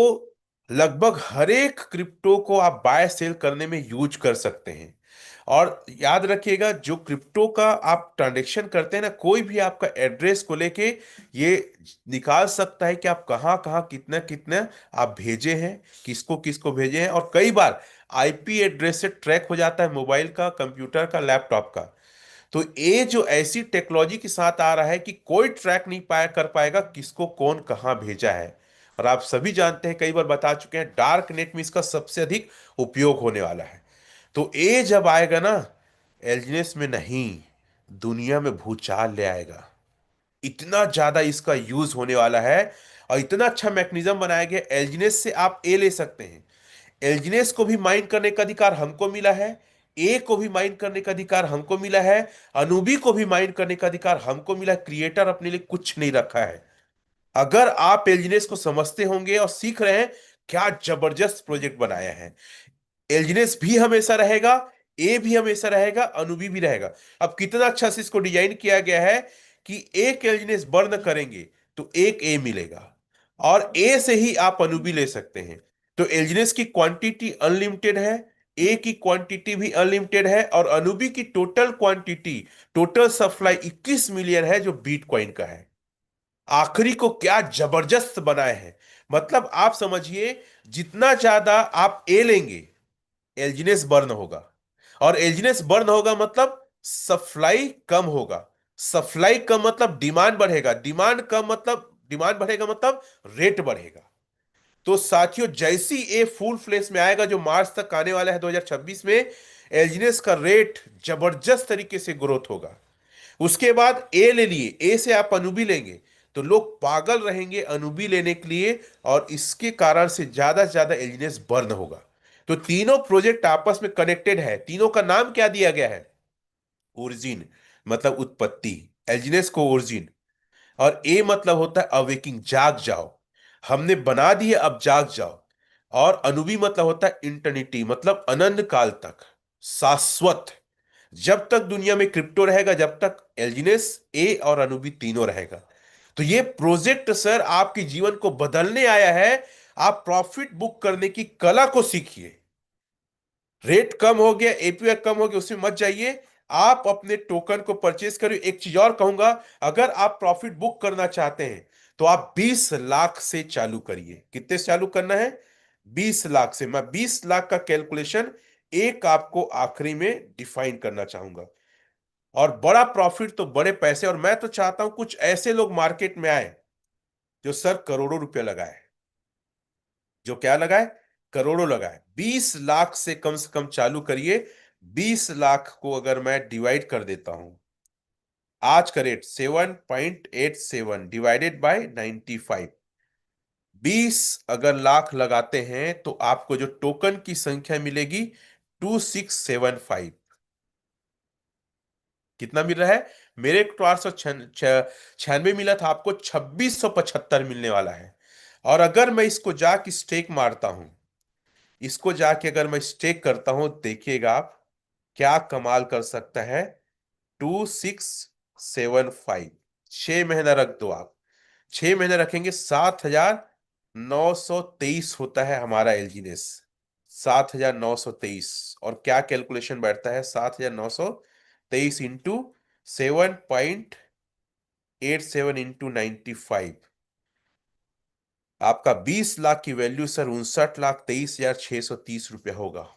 लगभग हर एक क्रिप्टो को आप बाय सेल करने में यूज कर सकते हैं। और याद रखिएगा, जो क्रिप्टो का आप ट्रांजेक्शन करते हैं ना, कोई भी आपका एड्रेस को लेके ये निकाल सकता है कि आप कहाँ कहाँ कितना कितना आप भेजे हैं, किसको किसको भेजे हैं। और कई बार आईपी एड्रेस से ट्रैक हो जाता है, मोबाइल का, कंप्यूटर का, लैपटॉप का। तो ये जो ऐसी टेक्नोलॉजी के साथ आ रहा है कि कोई ट्रैक नहीं पाया कर पाएगा किसको कौन कहां भेजा है। और आप सभी जानते हैं, कई बार बता चुके हैं, डार्क नेट में इसका सबसे अधिक उपयोग होने वाला है। तो ये जब आएगा ना, एल्जीनेस में नहीं, दुनिया में भूचाल ले आएगा। इतना ज्यादा इसका यूज होने वाला है। और इतना अच्छा मैकेनिज्म बनाया गया, एल्जीनेस से आप ए ले सकते हैं। एल्जिनेस को भी माइंड करने का अधिकार हमको मिला है, ए को भी माइंड करने का अधिकार हमको मिला है, अनूबी को भी माइंड करने का अधिकार हमको मिला है। क्रिएटर अपने लिए कुछ नहीं रखा है। अगर आप एल्जिनेस को समझते होंगे और सीख रहे हैं, क्या जबरदस्त प्रोजेक्ट बनाया है। एल्जिनेस भी हमेशा रहेगा, ए भी हमेशा रहेगा, अनूबी भी रहेगा। अब कितना अच्छा से इसको डिजाइन किया गया है कि एक एल्जिनेस बर्न करेंगे तो एक ए मिलेगा, और ए से ही आप अनूबी ले सकते हैं। तो एल्जिनेस की क्वांटिटी अनलिमिटेड है, ए की क्वांटिटी भी अनलिमिटेड है, और अनूबी की total quantity, total supply 21 million है जो बीटकॉइन का है। आखिरी को क्या जबरदस्त बनाए हैं। मतलब आप समझिए, जितना ज्यादा आप ए लेंगे, एल्जीनेस बर्न होगा। और एल्जीनेस बर्न होगा मतलब सप्लाई कम होगा। सप्लाई कम मतलब डिमांड बढ़ेगा, डिमांड कम मतलब, डिमांड बढ़ेगा मतलब रेट बढ़ेगा। तो साथियों, जैसी ये फुल फ्लेश में आएगा जो मार्च तक आने वाला है 2026 में, एल्जीनेस का रेट जबरदस्त तरीके से ग्रोथ होगा। उसके बाद ए ले लिए, ए से आप अनुबी लेंगे तो लोग पागल रहेंगे अनुबी लेने के लिए, और इसके कारण से ज्यादा से ज्यादा एल्जीनेस बर्न होगा। तो तीनों प्रोजेक्ट आपस में कनेक्टेड है। तीनों का नाम क्या दिया गया है? ओरिजिन, मतलब उत्पत्ति। एल्जीनेस को ओरिजिन, और ए मतलब होता है अवेकिंग, जाग जाओ, हमने बना दिए अब जाग जाओ। और अनुबी मतलब होता है इंटरनिटी, मतलब अनंत काल तक, शाश्वत। जब तक दुनिया में क्रिप्टो रहेगा, जब तक एल्जिनेस, ए और अनुबी तीनों रहेगा। तो ये प्रोजेक्ट सर आपके जीवन को बदलने आया है। आप प्रॉफिट बुक करने की कला को सीखिए। रेट कम हो गया, एपीआई कम हो गया, उसमें मत जाइए। आप अपने टोकन को परचेज करिए। एक चीज और कहूंगा, अगर आप प्रॉफिट बुक करना चाहते हैं तो आप 20 लाख से चालू करिए। कितने से चालू करना है? 20 लाख से। मैं 20 लाख का कैलकुलेशन एक आपको आखिरी में डिफाइन करना चाहूंगा। और बड़ा प्रॉफिट तो बड़े पैसे। और मैं तो चाहता हूं कुछ ऐसे लोग मार्केट में आए जो सर करोड़ों रुपया लगाए। जो क्या लगाए? करोड़ों लगाए। 20 लाख से कम चालू करिए। 20 लाख को अगर मैं डिवाइड कर देता हूं, आज का रेट 7.87 डिवाइडेड बाय 95, 20 अगर लाख लगाते हैं तो आपको जो टोकन की संख्या मिलेगी 2675। कितना मिल रहा है? मेरे को तो 896 मिला था, आपको 2675 मिलने वाला है। और अगर मैं इसको जाके स्टेक मारता हूं, इसको जाके अगर मैं स्टेक करता हूं, देखिएगा आप क्या कमाल कर सकता है। 2675, 6 महीना रख दो आप। 6 महीने रखेंगे, 7923 होता है हमारा एलजीनेस। 7923। और क्या कैलकुलेशन बैठता है? 7923 इंटू 7.87 इंटू 95। आपका 20 लाख की वैल्यू सर 59,23,630 रुपया होगा।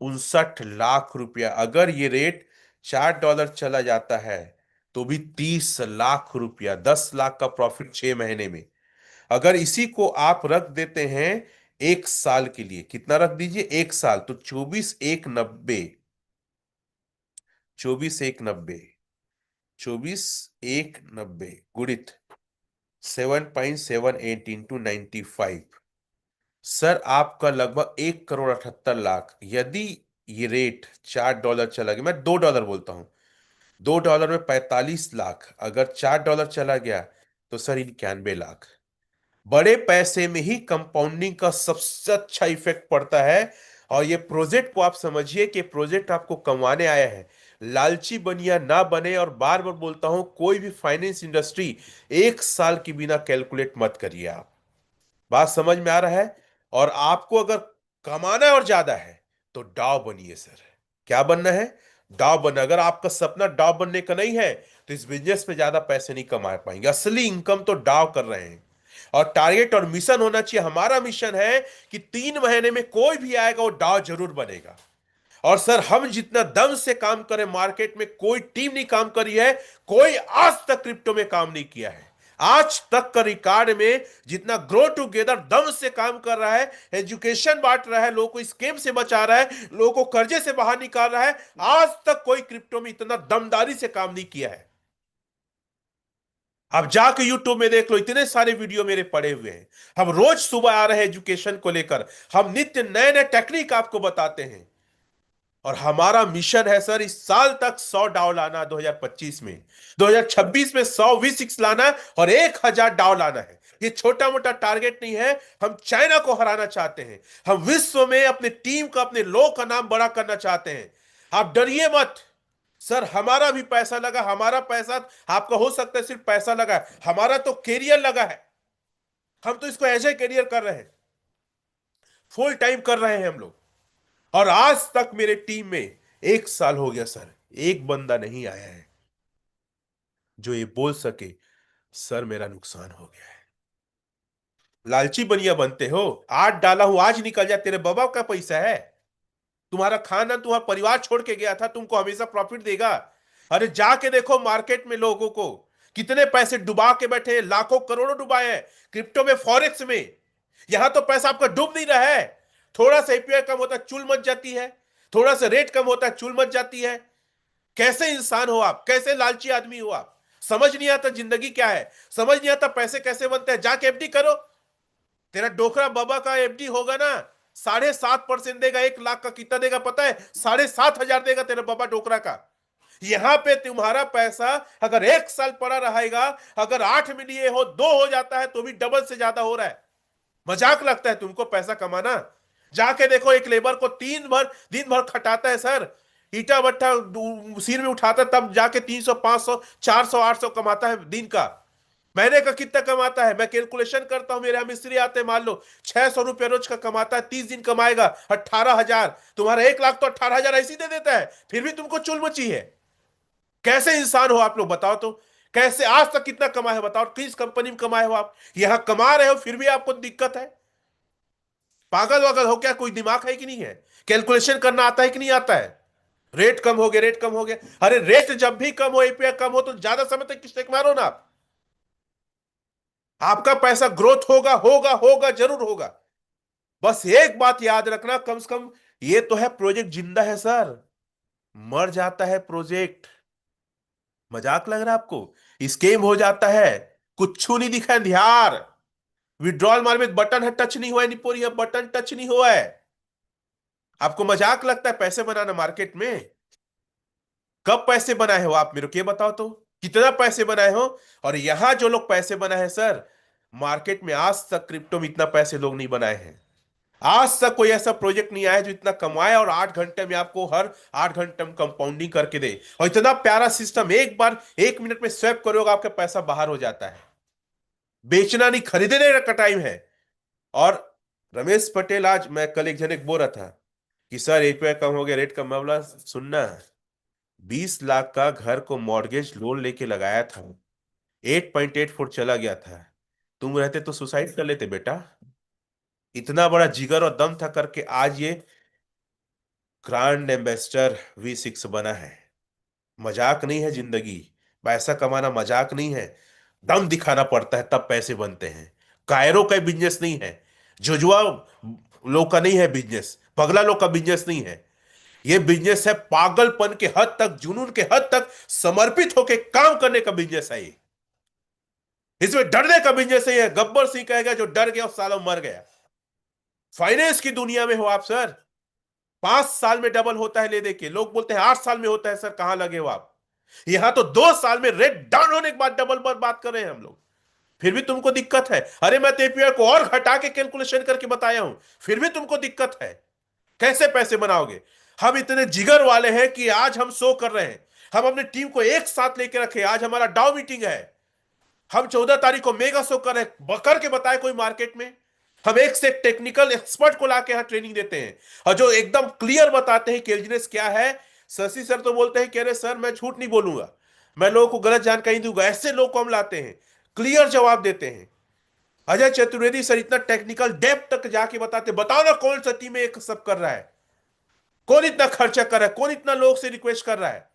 59 लाख रुपया। अगर ये रेट $4 चला जाता है तो भी 30 लाख रुपया, 10 लाख का प्रॉफिट 6 महीने में। अगर इसी को आप रख देते हैं एक साल के लिए, कितना रख दीजिए? एक साल, तो 24,190। 24,190, 24,190 गुणित 7.78 इंटू 95। सर आपका लगभग 1,78,00,000। यदि ये रेट $4 चला गया, मैं $2 बोलता हूं, $2 में 45 लाख। अगर $4 चला गया तो सर 91 लाख। बड़े पैसे में ही कंपाउंडिंग का सबसे अच्छा इफेक्ट पड़ता है। और ये प्रोजेक्ट को आप समझिए कि प्रोजेक्ट आपको कमाने आया है। लालची बनिया ना बने। और बार बार बोलता हूं, कोई भी फाइनेंस इंडस्ट्री एक साल के बिना कैलकुलेट मत करिए आप। बात समझ में आ रहा है? और आपको अगर कमाना है और ज्यादा है तो डाव बनिए सर। क्या बनना है? डाव बनना। अगर आपका सपना डाव बनने का नहीं है तो इस बिजनेस में ज्यादा पैसे नहीं कमा पाएंगे। असली इनकम तो डाव कर रहे हैं। और टारगेट और मिशन होना चाहिए। हमारा मिशन है कि 3 महीने में कोई भी आएगा वो डाव जरूर बनेगा। और सर हम जितना दम से काम करें, मार्केट में कोई टीम नहीं काम करी है। कोई आज तक क्रिप्टो में काम नहीं किया है। आज तक का रिकॉर्ड में जितना ग्रो टुगेदर दम से काम कर रहा है, एजुकेशन बांट रहा है, लोगों को स्केम से बचा रहा है, लोगों को कर्जे से बाहर निकाल रहा है, आज तक कोई क्रिप्टो में इतना दमदारी से काम नहीं किया है। आप जाके यूट्यूब में देख लो, इतने सारे वीडियो मेरे पड़े हुए हैं। हम रोज सुबह आ रहे हैं एजुकेशन को लेकर। हम नित्य नए नए टेक्निक आपको बताते हैं। और हमारा मिशन है सर इस साल तक 100 डाव लाना, 2025 में। 2026 में 100 V6 लाना है और 1,000 डाव लाना है। ये छोटा मोटा टारगेट नहीं है। हम चाइना को हराना चाहते हैं। हम विश्व में अपनी टीम का, अपने लोग का नाम बड़ा करना चाहते हैं। आप डरिए मत। सर हमारा भी पैसा लगा। हमारा पैसा, आपका हो सकता है सिर्फ पैसा लगा है, हमारा तो कैरियर लगा है। हम तो इसको एज ए कैरियर कर रहे हैं, फुल टाइम कर रहे हैं हम लोग। और आज तक मेरे टीम में, एक साल हो गया सर, एक बंदा नहीं आया है जो ये बोल सके सर मेरा नुकसान हो गया है। लालची बनिया बनते हो। आज डाला हूं आज निकल जाए, तेरे बाबा का पैसा है। तुम्हारा खाना, तुम्हारा परिवार छोड़ के गया था, तुमको हमेशा प्रॉफिट देगा। अरे जाके देखो मार्केट में लोगों को कितने पैसे डुबा के बैठे हैं, लाखों करोड़ों डुबाए हैं क्रिप्टो में, फॉरेक्स में। यहां तो पैसा आपका डूब नहीं रहा है। थोड़ा सा एपीआई कम होता है चुल मच जाती है, थोड़ा सा रेट कम होता है चुल मच जाती है। कैसे इंसान हो आप? कैसे लालची आदमी हो आप? समझ नहीं आता जिंदगी क्या है, समझ नहीं आता पैसे कैसे बनते हैं। जाके एफडी करो। तेरा डोकरा बाबा का एफडी होगा ना, 7.5% देगा। 1 लाख का कितना देगा पता है? 7,500 देगा तेरा बाबा डोकरा का। यहां पे तुम्हारा पैसा अगर 1 साल पड़ा रहेगा, अगर 8 में लिए हो 2 हो जाता है तो भी डबल से ज्यादा हो रहा है। मजाक लगता है तुमको पैसा कमाना? जाके देखो, एक लेबर को दिन भर खटाता है सर, ईटा भट्टा सिर में उठाता है, तब जाके 300 500 400 800 कमाता है दिन का। महीने का कितना कमाता है? मैं कैलकुलेशन करता हूं, मेरे यहाँ मिस्त्री आते हैं, मान लो 600 रुपये रोज का कमाता है, 30 दिन कमाएगा 18,000। तुम्हारा 1 लाख तो 18,000 ऐसे ही दे देता है, फिर भी तुमको चुल मची है। कैसे इंसान हो आप लोग, बताओ तो। कैसे आज तक कितना कमाए हो बताओ, किस कंपनी में कमाए हो आप? यहां कमा रहे हो फिर भी आपको दिक्कत है। पागल वागल हो क्या? कोई दिमाग है कि नहीं है? कैलकुलेशन करना आता है कि नहीं आता है? रेट कम हो गया, रेट कम हो गया। अरे रेट जब भी कम हो, एपीआई कम हो, तो ज्यादा समय तक स्टेक मारो ना आप। आपका पैसा ग्रोथ होगा, होगा, होगा, जरूर होगा। बस एक बात याद रखना, कम से कम ये तो है, प्रोजेक्ट जिंदा है सर। मर जाता है प्रोजेक्ट। मजाक लग रहा है आपको? स्केम हो जाता है। कुछ नहीं दिखा है ध्यान। विड्रॉल मार में बटन है, टच नहीं हुआ है, निपोरी है, बटन टच नहीं हुआ है। आपको मजाक लगता है पैसे बनाना मार्केट में? कब पैसे बनाए हो आप, मेरे को ये बताओ तो। कितना पैसे बनाए हो? और यहां जो लोग पैसे बनाए हैं सर, मार्केट में आज तक क्रिप्टो में इतना पैसे लोग नहीं बनाए हैं। आज तक कोई ऐसा प्रोजेक्ट नहीं आया जो इतना कमाए और 8 घंटे में आपको हर 8 घंटे में कंपाउंडिंग करके दे। और इतना प्यारा सिस्टम, एक बार 1 मिनट में स्वैप करोगे आपका पैसा बाहर हो जाता है। बेचना नहीं, खरीदने का टाइम है। और रमेश पटेल, आज मैं कल एक जने को बोल रहा था कि सर एपीआई कम हो गया, रेट कम। मैं बोला सुनना, 20 लाख का घर को मॉर्गेज लोन लेके लगाया था, 8.84 चला गया था। तुम रहते तो सुसाइड कर लेते बेटा। इतना बड़ा जिगर और दम था करके आज ये ग्रांड एम्बेसडर V6 बना है। मजाक नहीं है जिंदगी। पैसा कमाना मजाक नहीं है। दम दिखाना पड़ता है तब पैसे बनते हैं। कायरो का बिजनेस नहीं है। जुजुआ लोग का नहीं है बिजनेस, पगला लोग का बिजनेस नहीं है। ये बिजनेस है पागलपन के हद तक, जुनून के हद तक समर्पित होकर काम करने का बिजनेस है ये। इसमें डरने का बिजनेस है ये। गब्बर सिंह कहेगा जो डर गया वो सालों मर गया। फाइनेंस की दुनिया में हो आप सर। 5 साल में डबल होता है, ले देखिए। लोग बोलते हैं 8 साल में होता है, सर कहां लगे हो आप? यहां तो 2 साल में रेट डाउन होने के बाद डबल पर बात कर रहे हैं हम लोग। फिर भी तुमको दिक्कत है? अरे मैं तो एपीआई को और घटा के कैलकुलेशन करके बताया हूं, फिर भी तुमको दिक्कत है। कैसे पैसे बनाओगे? हम इतने जिगर वाले हैं कि आज हम शो कर रहे हैं। हम अपने टीम को एक साथ लेके रखे। आज हमारा डाउ मीटिंग है। हम 14 तारीख को मेगा शो कर रहे हैं, के बताए कोई मार्केट में? हम एक से एक टेक्निकल एक्सपर्ट को लाके यहां ट्रेनिंग देते हैं, और जो एकदम क्लियर बताते हैं कि बिजनेस क्या है। शशि सर तो बोलते हैं कि अरे सर मैं झूठ नहीं बोलूंगा, मैं लोगों को गलत जानकारी दूंगा। ऐसे लोग को हम लाते हैं, क्लियर जवाब देते हैं। अजय चतुर्वेदी सर इतना टेक्निकल डेप्थ तक जाके बताते, बताओ ना कौन सा टीम में एक सब कर रहा है, कौन इतना खर्चा कर रहा है, कौन इतना लोग से रिक्वेस्ट कर रहा है।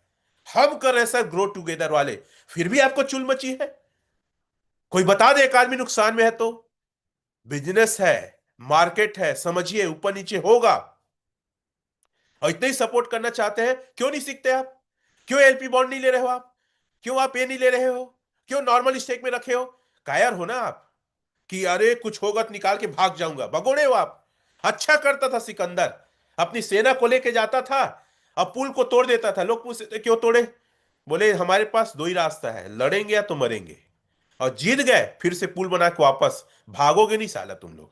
हम कर रहे हैं सर ग्रो टुगेदर वाले, फिर भी आपको चुल मची है। कोई बता दे एक आदमी नुकसान में है तो। बिजनेस है, मार्केट है, समझिए ऊपर नीचे होगा। और इतना ही सपोर्ट करना चाहते हैं, क्यों नहीं सीखते आप? क्यों एलपी बॉन्ड नहीं ले रहे हो आप? क्यों आप ये नहीं ले रहे हो? क्यों नॉर्मल स्टेक में रखे हो? कायर हो ना आप, कि अरे कुछ होगा तो निकाल के भाग जाऊंगा, भगोड़े हो आप। अच्छा करता था सिकंदर, अपनी सेना को लेके जाता था, अब पुल को तोड़ देता था। लोग पूछते थे क्यों तोड़े? बोले हमारे पास दो ही रास्ता है, लड़ेंगे या तो मरेंगे। और जीत गए, फिर से पुल बना के वापस। भागोगे नहीं साला तुम लोग,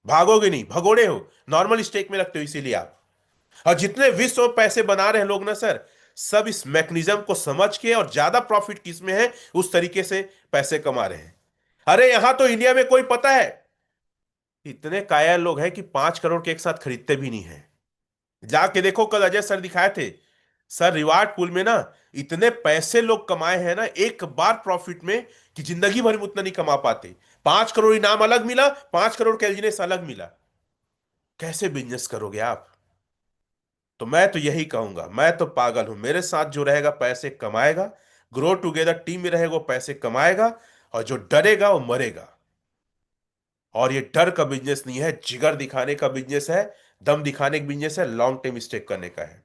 भागोगे नहीं, भगोड़े हो। नॉर्मल स्टेक में रखते हो इसीलिए आप। और जितने विश्व में पैसे बना रहे हैं लोग ना सर, सब इस मैकेनिज्म को समझ के और ज्यादा प्रॉफिट किस में है उस तरीके से पैसे कमा रहे हैं। अरे यहां तो इंडिया में कोई पता है, इतने कायर लोग हैं कि 5 करोड़ के एक साथ खरीदते भी नहीं है। जाके देखो, कल अजय सर दिखाए थे। सर रिवार्ड पूल में ना इतने पैसे लोग कमाए हैं ना एक बार प्रॉफिट में, कि जिंदगी भर में उतना नहीं कमा पाते। 5 करोड़ इनाम अलग मिला, 5 करोड़ का एलजीनेस अलग मिला। कैसे बिजनेस करोगे आप? तो मैं तो यही कहूंगा, मैं तो पागल हूं। मेरे साथ जो रहेगा पैसे कमाएगा। ग्रो टुगेदर टीम में रहेगा वो पैसे कमाएगा। और जो डरेगा वो मरेगा। और ये डर का बिजनेस नहीं है, जिगर दिखाने का बिजनेस है, दम दिखाने का बिजनेस है, लॉन्ग टर्म स्टेक करने का है।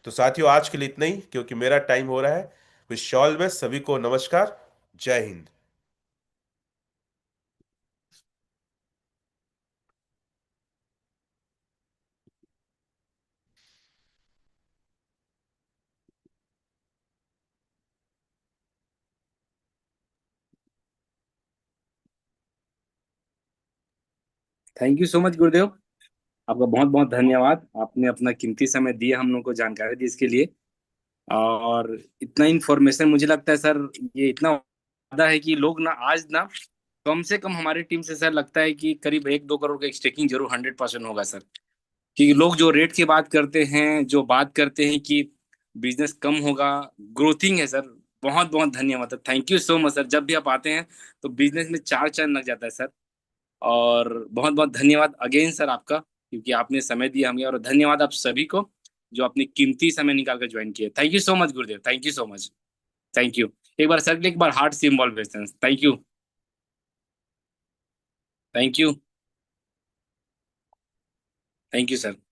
तो साथियों आज के लिए इतना ही, क्योंकि मेरा टाइम हो रहा है। विश ऑल बेस्ट सभी को, नमस्कार, जय Hind. Thank you so much गुरुदेव। आपका बहुत बहुत धन्यवाद, आपने अपना कीमती समय दिया हम लोग को, जानकारी दी इसके लिए। और इतना इन्फॉर्मेशन मुझे लगता है सर, ये इतना ज्यादा है कि लोग ना आज ना कम से कम हमारी टीम से सर लगता है कि करीब 1-2 करोड़ का स्टेकिंग जरूर 100% होगा सर। कि लोग जो रेट की बात करते हैं, जो बात करते हैं कि बिजनेस कम होगा, ग्रोथिंग है सर। बहुत बहुत धन्यवाद sir, thank you so much sir. जब भी आप आते हैं तो बिजनेस में चार चांद लग जाता है सर। और बहुत बहुत धन्यवाद अगेन सर आपका, क्योंकि आपने समय दिया हमें। और धन्यवाद आप सभी को जो अपनी कीमती समय निकाल कर ज्वाइन किए। Thank you so much Gurudev, thank you so much. Thank you. एक बार सर एक बार हार्ट सिंबल भेजते हैं। Thank you. Thank you. Thank you sir.